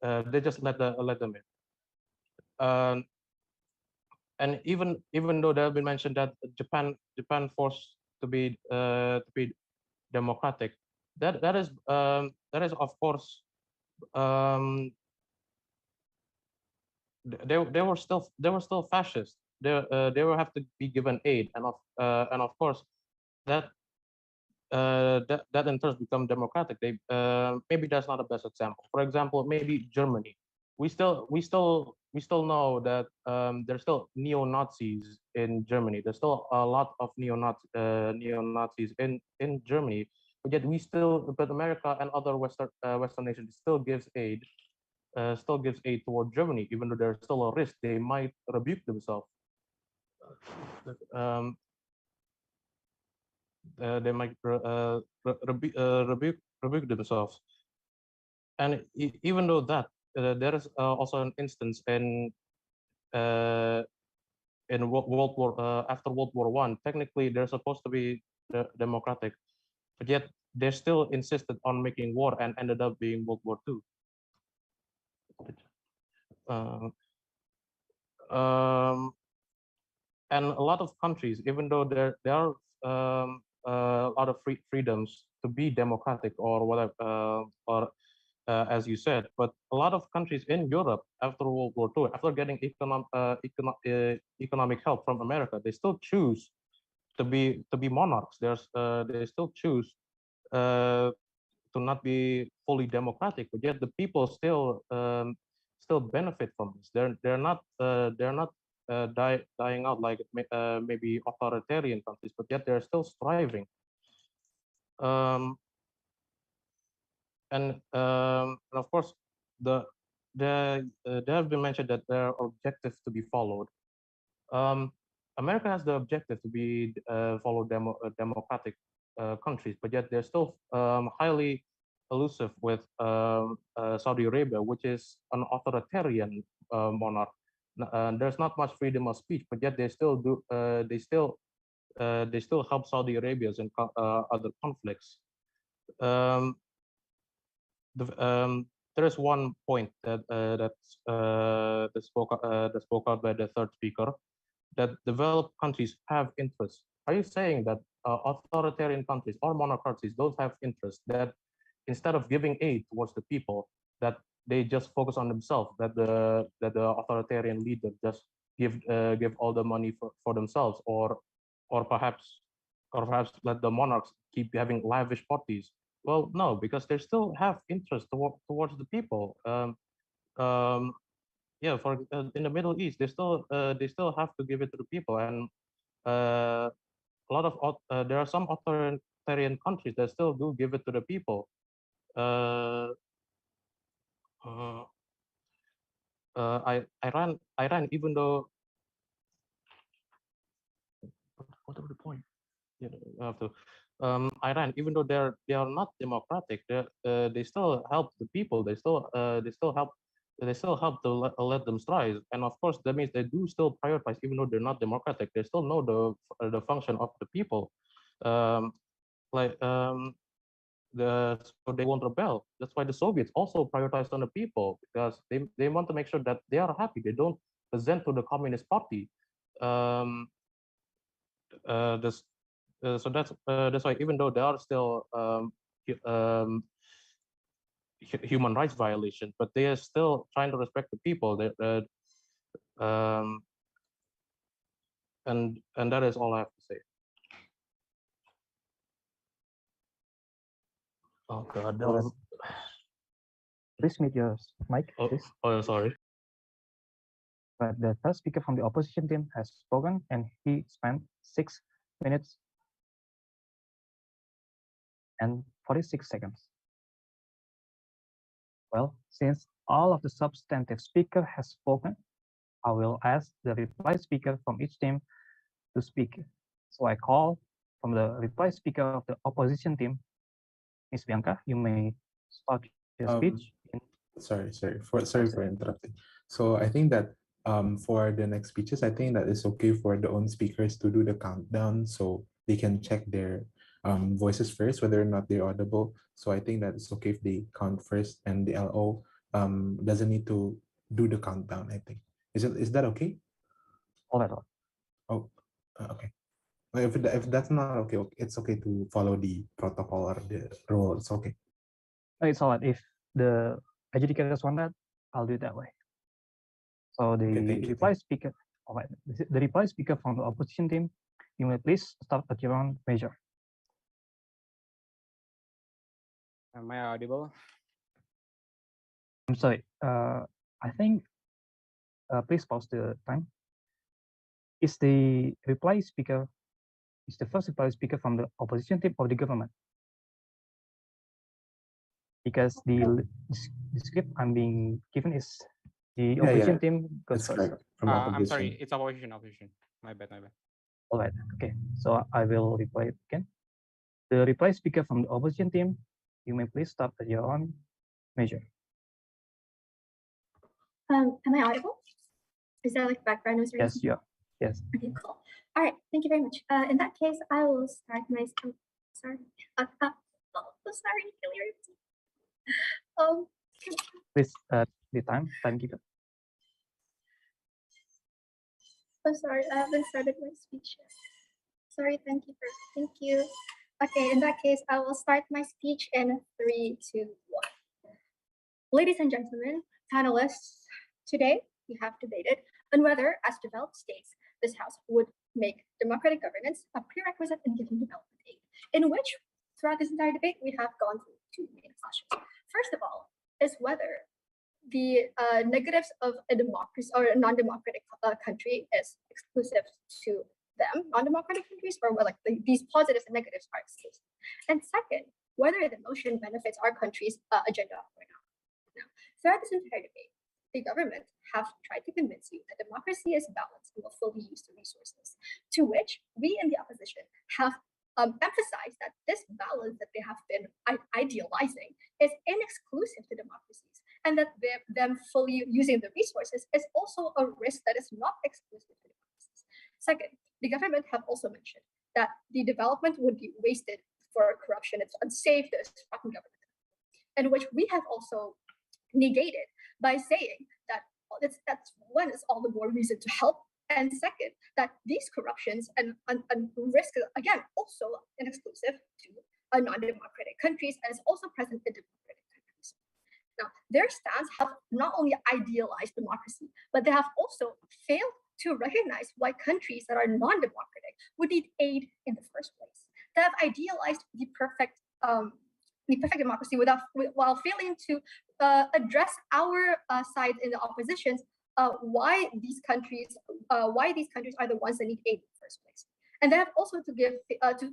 they just let them in. And even though there have been mentioned that Japan forced to be democratic, that is of course, they were still fascist. They will have to be given aid, and of course that that in turn become democratic. They maybe that's not the best example. For example, maybe Germany. We still know that there's still neo-Nazis in Germany. There's still a lot of neo-Nazis in Germany, but America and other Western nations still gives aid toward Germany, even though there's still a risk they might rebuke themselves. They might rebuke themselves. And even though that, there is also an instance in World War after World War I. Technically, they're supposed to be democratic, but yet they still insisted on making war and ended up being World War II. And a lot of countries, even though there are a lot of freedoms to be democratic or whatever, or as you said, but a lot of countries in Europe after World War II, after getting economic help from America, they still choose to be monarchs. They still choose to not be fully democratic, but yet the people still benefit from this. They're not dying out like maybe authoritarian countries, but yet they're still striving. And of course, there have been mentioned that there are objectives to be followed. America has the objective to be follow democratic countries, but yet they're still highly elusive with Saudi Arabia, which is an authoritarian monarch. There's not much freedom of speech, but yet they still do. They still help Saudi Arabians in other conflicts. There is one point that spoke out by the third speaker, that developed countries have interests. Are you saying that authoritarian countries or monarchies don't have interest, that instead of giving aid towards the people, that they just focus on themselves, that the authoritarian leader just give all the money for themselves, or perhaps let the monarchs keep having lavish parties? Well, no, because they still have interest towards the people. Yeah, for in the Middle East, they still have to give it to the people, and a lot of there are some authoritarian countries that still do give it to the people. Iran, even though, what was the point? Yeah, I have to. Iran, even though they are not democratic, they still help the people. They still help to let them strive. And of course, that means they do still prioritize, even though they're not democratic. They still know the function of the people. So they won't rebel. That's why the Soviets also prioritized on the people, because they want to make sure that they are happy. They don't present to the Communist Party. So that's why, even though there are still human rights violations, but they are still trying to respect the people. And that is all I have to say. Oh God, that was... Please mute your mic, please. Oh, sorry. But the third speaker from the opposition team has spoken, and he spent 6 minutes and 46 seconds. Well, since all of the substantive speaker has spoken, I will ask the reply speaker from each team to speak. So I call from the reply speaker of the opposition team, Ms. Bianca, you may start your speech. Sorry for interrupting. So I think that for the next speeches, I think that it's okay for the own speakers to do the countdown, so they can check their voices first, whether or not they're audible. So I think that it's okay if they count first, and the LO doesn't need to do the countdown, I think. Is that okay? All right. Oh, okay. Well, if that's not okay, it's okay to follow the protocol or the rule. It's okay. It's all right. If the adjudicators want that, I'll do it that way. So the Okay, thank you. reply speaker, all right, the reply speaker from the opposition team, you may please start at your own measure. Am I audible? I'm sorry. I think. Please pause the time. Is the reply speaker? Is the first reply speaker from the opposition team or the government? Because the script I'm being given is the opposition team goes That's first. correct. From I'm opposition. sorry, it's opposition. My bad. All right. Okay. So I will reply again. The reply speaker from the opposition team, you may please start at your own measure. Am I audible? Is there like background noise? Yes, you are. Yes. Okay, cool. All right, thank you very much. In that case, I will start my. Sorry. Oh, sorry, Hillary. Please, the timekeeper. I'm sorry, I haven't started my speech yet. Sorry, thank you. Okay, in that case, I will start my speech in 3, 2, 1. Ladies and gentlemen, panelists, today we have debated on whether, as developed states, this House would make democratic governance a prerequisite in giving development aid, in which, throughout this entire debate, we have gone through 2 main questions. First of all, is whether the negatives of a democracy or a non-democratic country is exclusive to them, non-democratic countries, or whether these positives and negatives are exclusive. And second, whether the motion benefits our country's agenda or not. Now, throughout this entire debate, the government have tried to convince you that democracy is balanced and will fully use the resources, to which we in the opposition have emphasized that this balance that they have been idealizing is inexclusive to democracies, and that them fully using the resources is also a risk that is not exclusive to democracies. Second, the government have also mentioned that the development would be wasted for corruption, it's unsafe, there's fucking government, and which we have also negated by saying that that's one is all the more reason to help, and second, that these corruptions and risk again also inexclusive to non-democratic countries and is also present in democratic countries. Now, their stance have not only idealized democracy, but they have also failed to recognize why countries that are non-democratic would need aid in the first place. They have idealized the perfect democracy while failing to address our side in the oppositions, why these countries are the ones that need aid in the first place. And they have also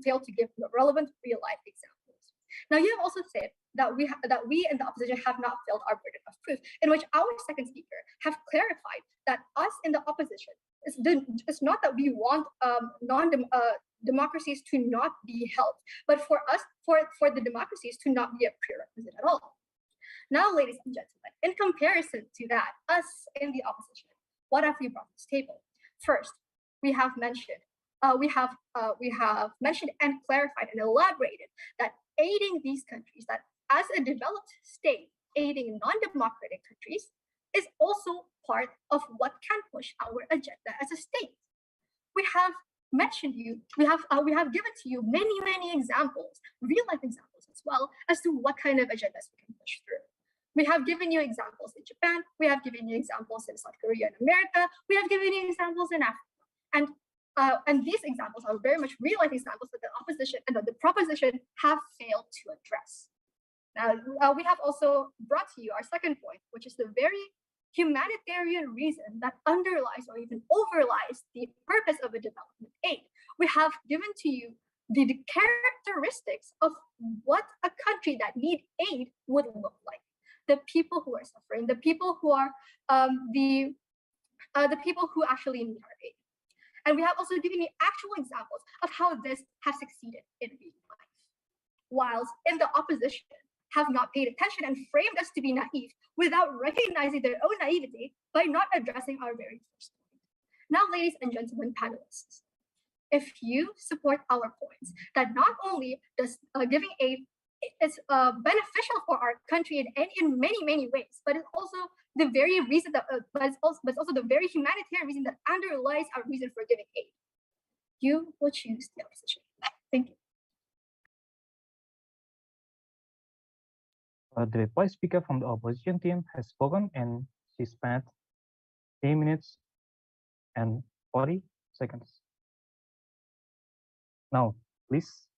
failed to give relevant real life examples. Now, you have also said that we in the opposition have not filled our burden of proof, in which our second speaker have clarified that us in the opposition, it's not that we want democracies to not be helped, but for us, for the democracies to not be a prerequisite at all. Now, ladies and gentlemen, in comparison to that, us in the opposition, what have we brought to this table? First, we have mentioned and clarified and elaborated that aiding these countries, that as a developed state, aiding non-democratic countries is also part of what can push our agenda as a state. We have mentioned we have given to you many examples, real life examples as well, as to what kind of agendas we can push through. We have given you examples in Japan, we have given you examples in South Korea and America, we have given you examples in Africa. And these examples are very much real life examples that the opposition and the proposition have failed to address. Now, we have also brought to you our second point, which is the very humanitarian reason that underlies or even overlies the purpose of a development aid. We have given to you the characteristics of what a country that need aid would look like. The people who are suffering, the people who are the people who actually need our aid. And we have also given you actual examples of how this has succeeded in real life. Whilst in the opposition have not paid attention and framed us to be naive without recognizing their own naivety by not addressing our very first point. Now, ladies and gentlemen panelists, if you support our points that not only does giving aid it's beneficial for our country in many ways, but it's also the very reason that but it's also the very humanitarian reason that underlies our reason for giving aid. You will choose the opposition. Thank you. The reply speaker from the opposition team has spoken, and she spent 3 minutes and 40 seconds. Now, please,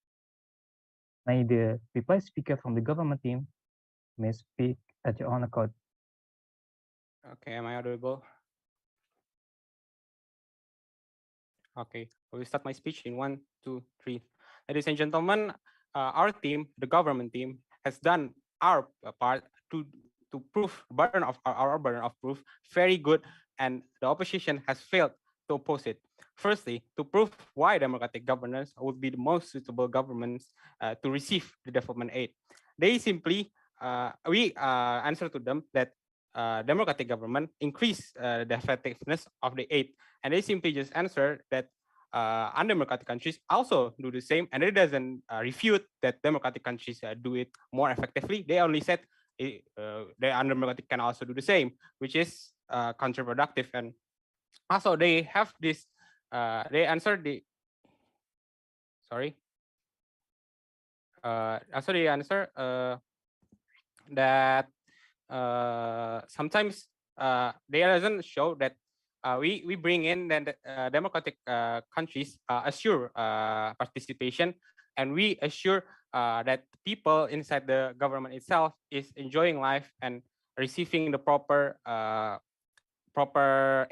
may the reply speaker from the government team may speak at your own accord. Okay, am I audible? Okay, I will start my speech in 1, 2, 3. Ladies and gentlemen, our team, the government team, has done our part to prove our burden of proof very good, and the opposition has failed to oppose it. Firstly, to prove why democratic governance would be the most suitable governments to receive the development aid. They simply, we answer to them that democratic government increase the effectiveness of the aid, and they simply just answer that undemocratic countries also do the same, and it doesn't refute that democratic countries do it more effectively. They only said the undemocratic can also do the same, which is counterproductive. And also they have this, they answer the, sorry, also they answer that sometimes they doesn't show that we bring in that democratic countries assure participation, and we assure that people inside the government itself is enjoying life and receiving the proper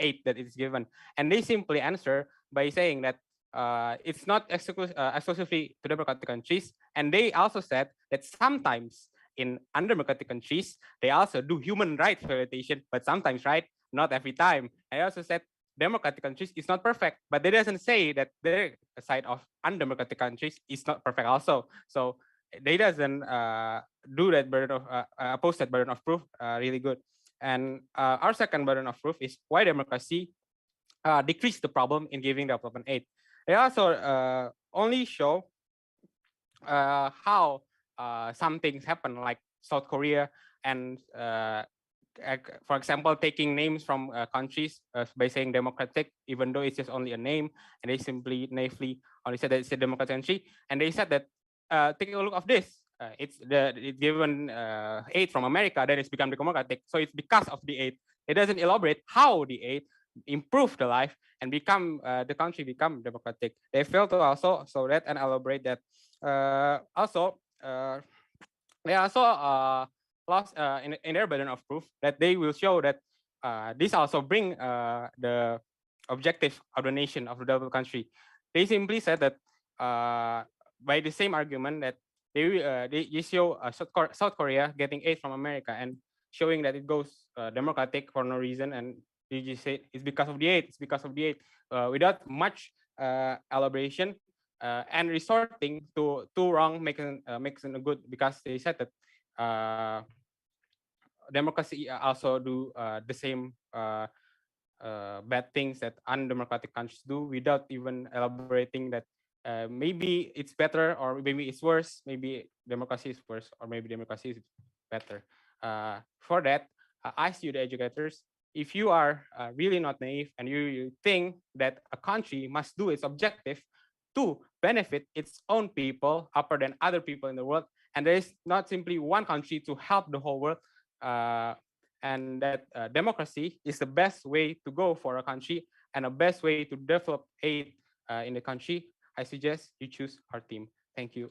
aid that is given. And they simply answer by saying that it's not exclusively to democratic countries, and they also said that sometimes in undemocratic countries they also do human rights violation, but sometimes, right, not every time. I also said democratic countries is not perfect, but they doesn't say that their side of undemocratic countries is not perfect also. So they doesn't do that burden of oppose that burden of proof really good. And our second burden of proof is why democracy decrease the problem in giving development aid. They also only show how some things happen, like South Korea, and for example, taking names from countries by saying democratic, even though it's just only a name, and they simply naively only said that it's a democratic country. And they said that take a look of this. It's given aid from America, then it's become democratic. So it's because of the aid. It doesn't elaborate how the aid improve the life and become the country become democratic. They fail to also show that and elaborate that. They also lost in their burden of proof that they will show that this also bring the objective of the nation of the developed country. They simply said that by the same argument that they show South Korea getting aid from America and showing that it goes democratic for no reason, and they just say it's because of the aid, it's because of the aid, without much elaboration. And resorting to wrong makes it good, because they said that democracy also do the same bad things that undemocratic countries do, without even elaborating that maybe it's better or maybe it's worse, maybe democracy is worse or maybe democracy is better. For that, I ask you, the educators, if you are really not naive and you think that a country must do its objective to benefit its own people upper than other people in the world, and there is not simply one country to help the whole world, and that democracy is the best way to go for a country and a best way to develop aid in the country, I suggest you choose our team. Thank you.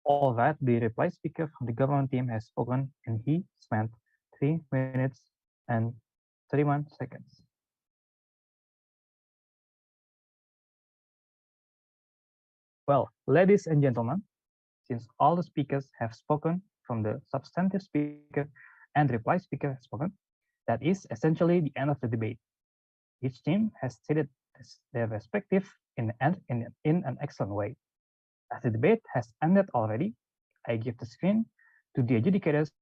All that, the reply speaker from the government team has spoken, and he spent 3 minutes and 31 seconds. Well, ladies and gentlemen, since all the speakers have spoken, from the substantive speaker and reply speaker have spoken, that is essentially the end of the debate. Each team has stated their perspective in an excellent way. As the debate has ended already, I give the screen to the adjudicators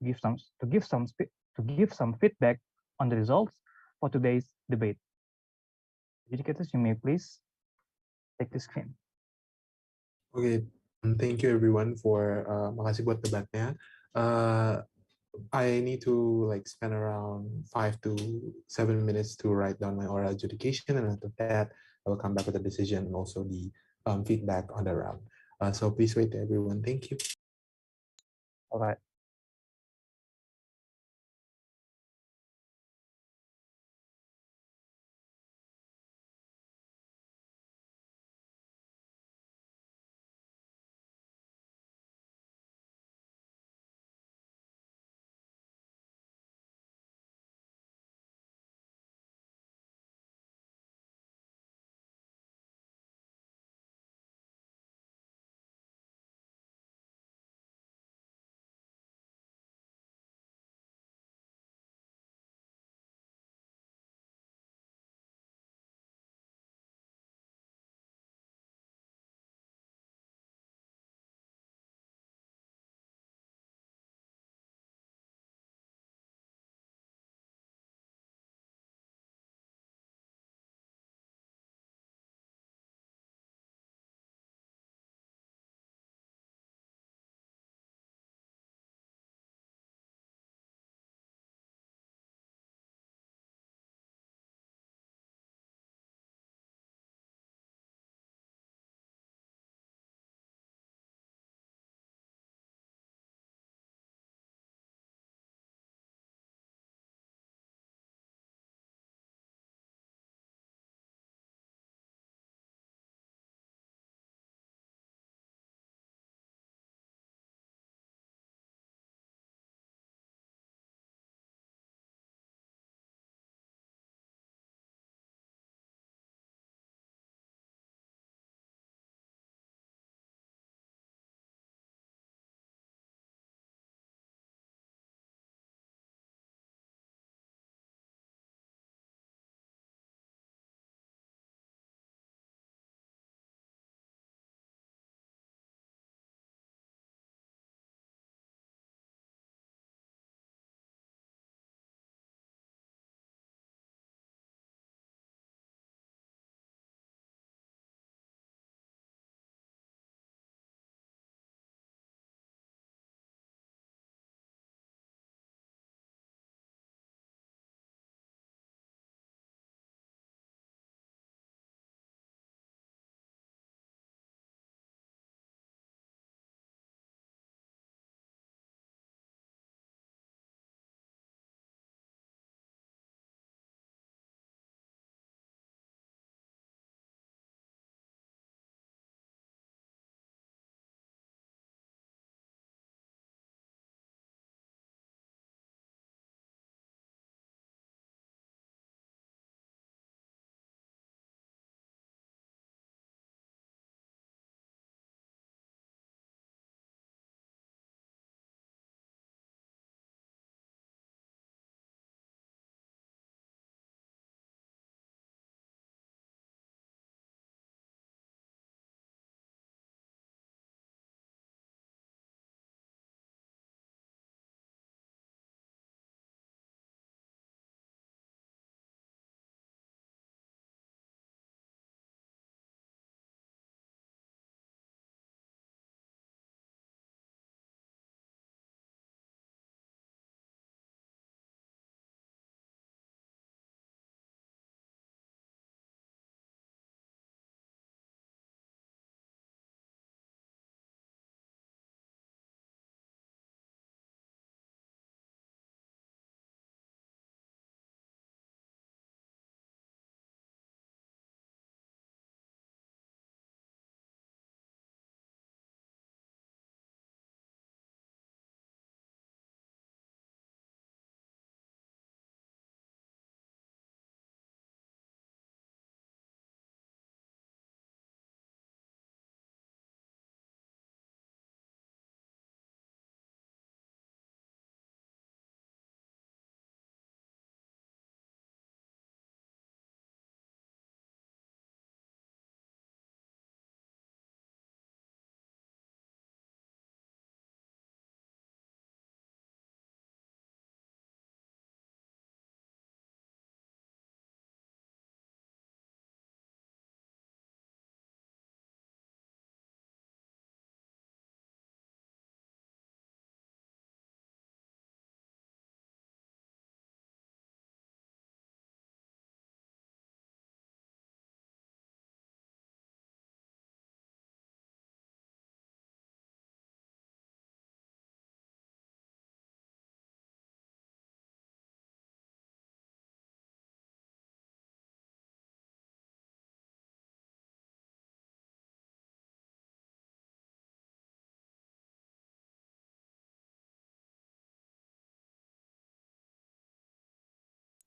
to give some feedback on the results for today's debate. Adjudicators, you may please take the screen. Okay, thank you everyone for makasih buat debatnya. I need to like spend around 5 to 7 minutes to write down my oral adjudication, and after that, I will come back with the decision and also the feedback on the round. So please wait, everyone. Thank you. All right.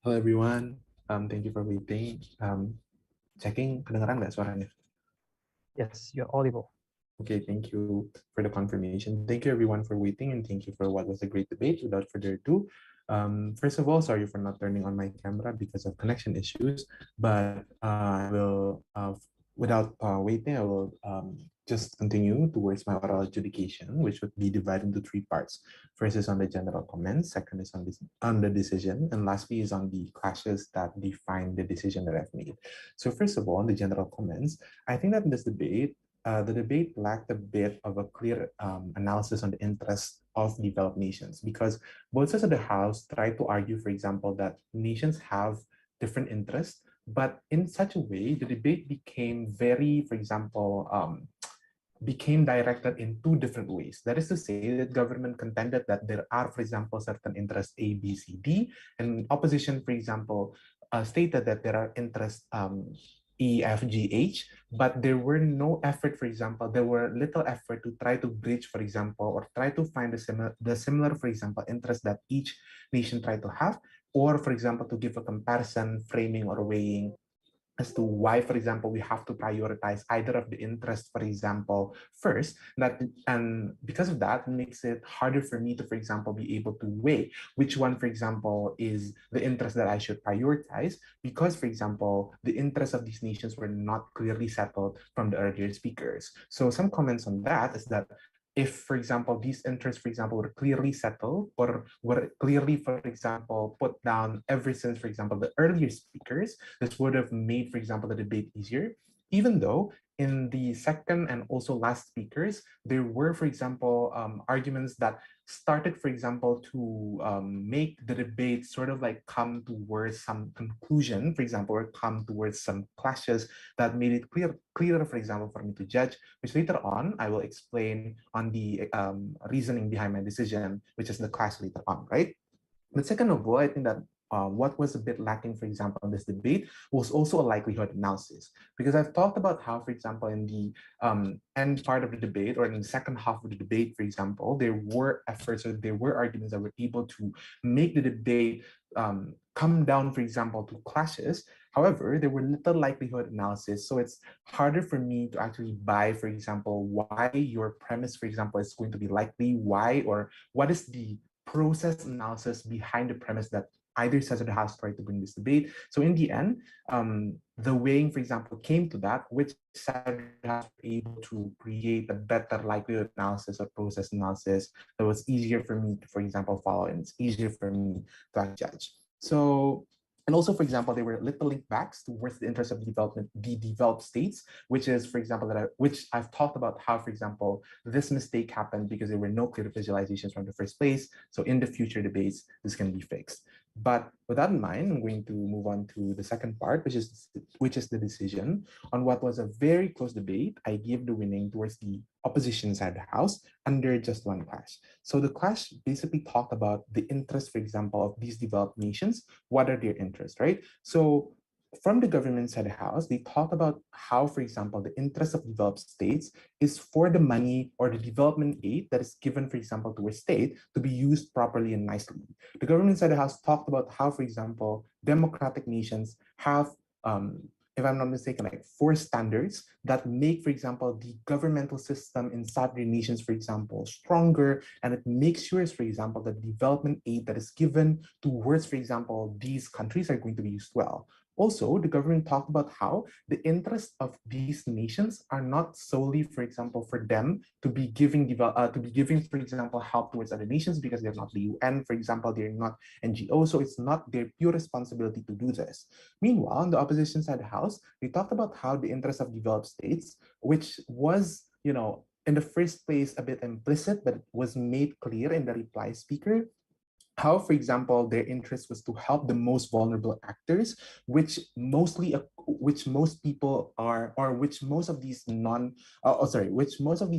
Hello everyone. Thank you for waiting. Checking kedengaran nggak suaranya? Yes, you're audible. Okay, thank you for the confirmation. Thank you everyone for waiting, and thank you for what was a great debate. Without further ado, first of all, sorry for not turning on my camera because of connection issues, but I will, without waiting, I will just continue towards my oral adjudication, which would be divided into three parts. First is on the general comments, second is on the decision, and lastly is on the clashes that define the decision that I've made. So first of all, on the general comments, I think that in this debate, the debate lacked a bit of a clear analysis on the interests of developed nations, because both sides of the House try to argue, for example, that nations have different interests, but in such a way, the debate became very, for example, became directed in two different ways. That is to say that government contended that there are, for example, certain interests A, B, C, D, and opposition, for example, stated that there are interests E, F, G, H, but there were no effort, for example, there were little effort to try to bridge, for example, or try to find the similar, for example, interests that each nation tried to have, or, for example, to give a comparison, framing, or weighing as to why, for example, we have to prioritize either of the interests, for example, first. And because of that, makes it harder for me to, for example, be able to weigh which one, for example, is the interest that I should prioritize, because, for example, the interests of these nations were not clearly settled from the earlier speakers. So some comments on that is that if, for example, these interests, for example, were clearly settled or were clearly, for example, put down ever since, for example, the earlier speakers, this would have made, for example, the debate easier, even though in the second and also last speakers, there were, for example, arguments that started, for example, to make the debate sort of like come towards some conclusion, for example, or come towards some clashes that made it clearer, for example, for me to judge, which later on I will explain on the reasoning behind my decision, which is the clash later on, right? But second of all, I think that what was a bit lacking, for example, in this debate was also a likelihood analysis. Because I've talked about how, for example, in the end part of the debate or in the second half of the debate, for example, there were efforts or there were arguments that were able to make the debate come down, for example, to clashes. However, there were little likelihood analysis. So it's harder for me to actually buy, for example, why your premise, for example, is going to be likely, why, or what is the process analysis behind the premise that either side of the House tried to bring this debate. So in the end, the weighing, for example, came to that, which side has able to create a better likelihood analysis or process analysis that was easier for me to, for example, follow, and it's easier for me to judge. So, and also, for example, there were little link backs towards the interest of development, the developed states, which is, for example, which I've talked about how, for example, this mistake happened because there were no clear visualizations from the first place. So in the future debates, this can be fixed. But with that in mind, I'm going to move on to the second part, which is the decision. On what was a very close debate, I gave the winning towards the opposition side of the House under just one clash. So the clash basically talked about the interest, for example, of these developed nations. What are their interests, right? So from the government side of the House, they talk about how, for example, the interest of developed states is for the money or the development aid that is given, for example, to a state to be used properly and nicely. The government side of the House talked about how, for example, democratic nations have, if I'm not mistaken, like 4 standards that make, for example, the governmental system in certain nations, for example, stronger, and it makes sure, for example, that development aid that is given towards, for example, these countries are going to be used well. Also, the government talked about how the interests of these nations are not solely, for example, for them to be giving, for example, help towards other nations because they're not the UN, for example, they're not NGOs, so it's not their pure responsibility to do this. Meanwhile, on the opposition side of the House, we talked about how the interests of developed states, which was, in the first place a bit implicit, but it was made clear in the reply speaker, how, for example, their interest was to help the most vulnerable actors, which most people are, or which most of these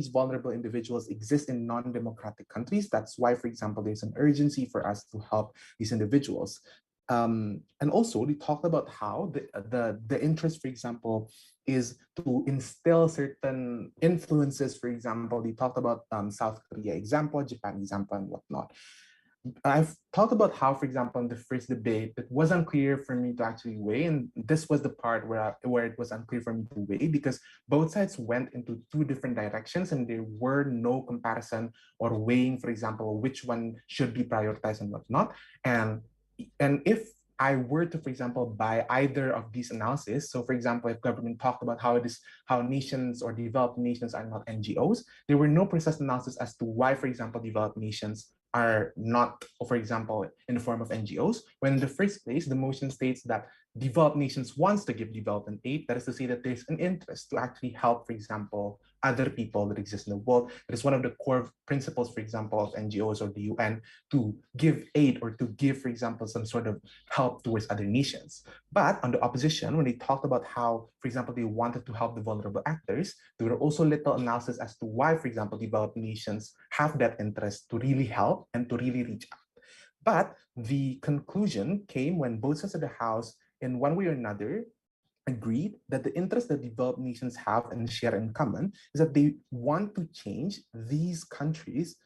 vulnerable individuals exist in non-democratic countries. That's why, for example, there's an urgency for us to help these individuals. And also, they talked about how the interest, for example, is to instill certain influences. For example, they talked about South Korea example, Japan example, and whatnot. I've talked about how, for example, in the first debate, it was unclear for me to actually weigh, and this was the part where it was unclear for me to weigh, because both sides went into two different directions, and there were no comparison or weighing, for example, which one should be prioritized and whatnot. And if I were to, for example, buy either of these analyses, so for example, if government talked about how nations or developed nations are not NGOs, there were no precise analysis as to why, for example, developed nations are not, for example, in the form of NGOs, when in the first place, the motion states that developed nations wants to give development aid. That is to say that there's an interest to actually help, for example, other people that exist in the world. It is one of the core principles, for example, of NGOs or the UN, to give aid or to give, for example, some sort of help towards other nations. But on the opposition, when they talked about how, for example, they wanted to help the vulnerable actors, there were also little analysis as to why, for example, developed nations have that interest to really help and to really reach out. But the conclusion came when both sides of the House, in one way or another, agreed that the interest that developed nations have and share in common is that they want to change these countries,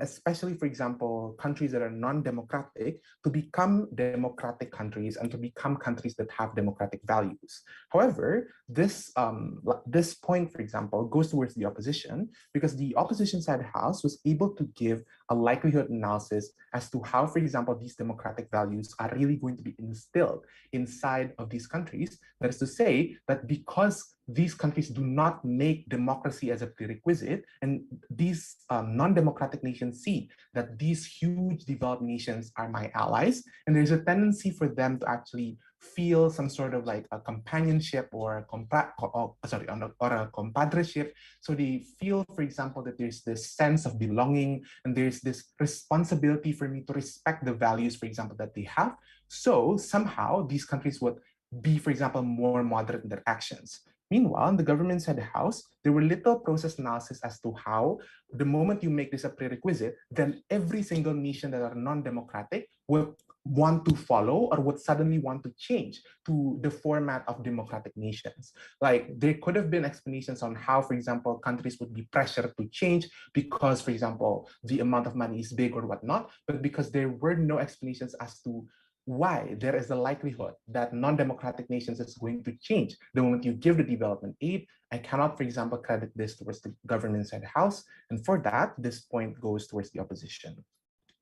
especially, for example, countries that are non-democratic, to become democratic countries and to become countries that have democratic values. However, this point, for example, goes towards the opposition, because the opposition side of the House was able to give a likelihood analysis as to how, for example, these democratic values are really going to be instilled inside of these countries. That is to say that because these countries do not make democracy as a prerequisite, and these non-democratic nations see that these huge developed nations are my allies, and there's a tendency for them to actually feel some sort of like a companionship or a compadreship. So they feel, for example, that there's this sense of belonging, and there's this responsibility for me to respect the values, for example, that they have. So somehow these countries would be, for example, more moderate in their actions. Meanwhile, in the government side of the House, there were little process analysis as to how the moment you make this a prerequisite, then every single nation that are non-democratic will want to follow or would suddenly want to change to the format of democratic nations. Like there could have been explanations on how, for example, countries would be pressured to change because, for example, the amount of money is big or whatnot, but because there were no explanations as to why there is a likelihood that non-democratic nations is going to change the moment you give the development aid. I cannot, for example, credit this towards the government side of the House. And for that, this point goes towards the opposition.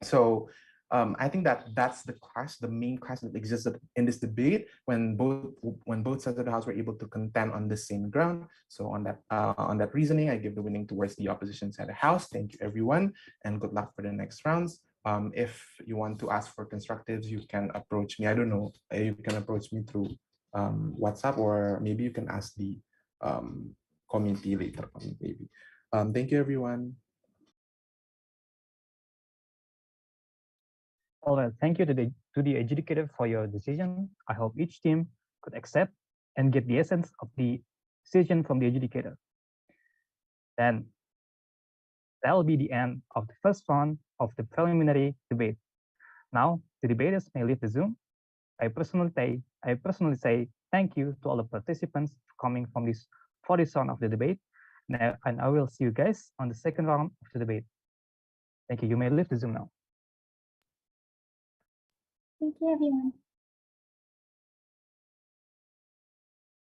So I think that that's the clash, the main clash that existed in this debate when both sides of the House were able to contend on the same ground. So on that reasoning, I give the winning towards the opposition side of the House. Thank you, everyone, and good luck for the next rounds. If you want to ask for constructives, you can approach me. I don't know, you can approach me through WhatsApp, or maybe you can ask the community later on, maybe. Thank you, everyone. All right, thank you to the adjudicator for your decision. I hope each team could accept and get the essence of the decision from the adjudicator. Then that will be the end of the first round of the preliminary debate. Now the debaters may leave the Zoom. I personally say thank you to all the participants coming for this round of the debate. And I will see you guys on the second round of the debate. Thank you. You may leave the Zoom now. Thank you, everyone.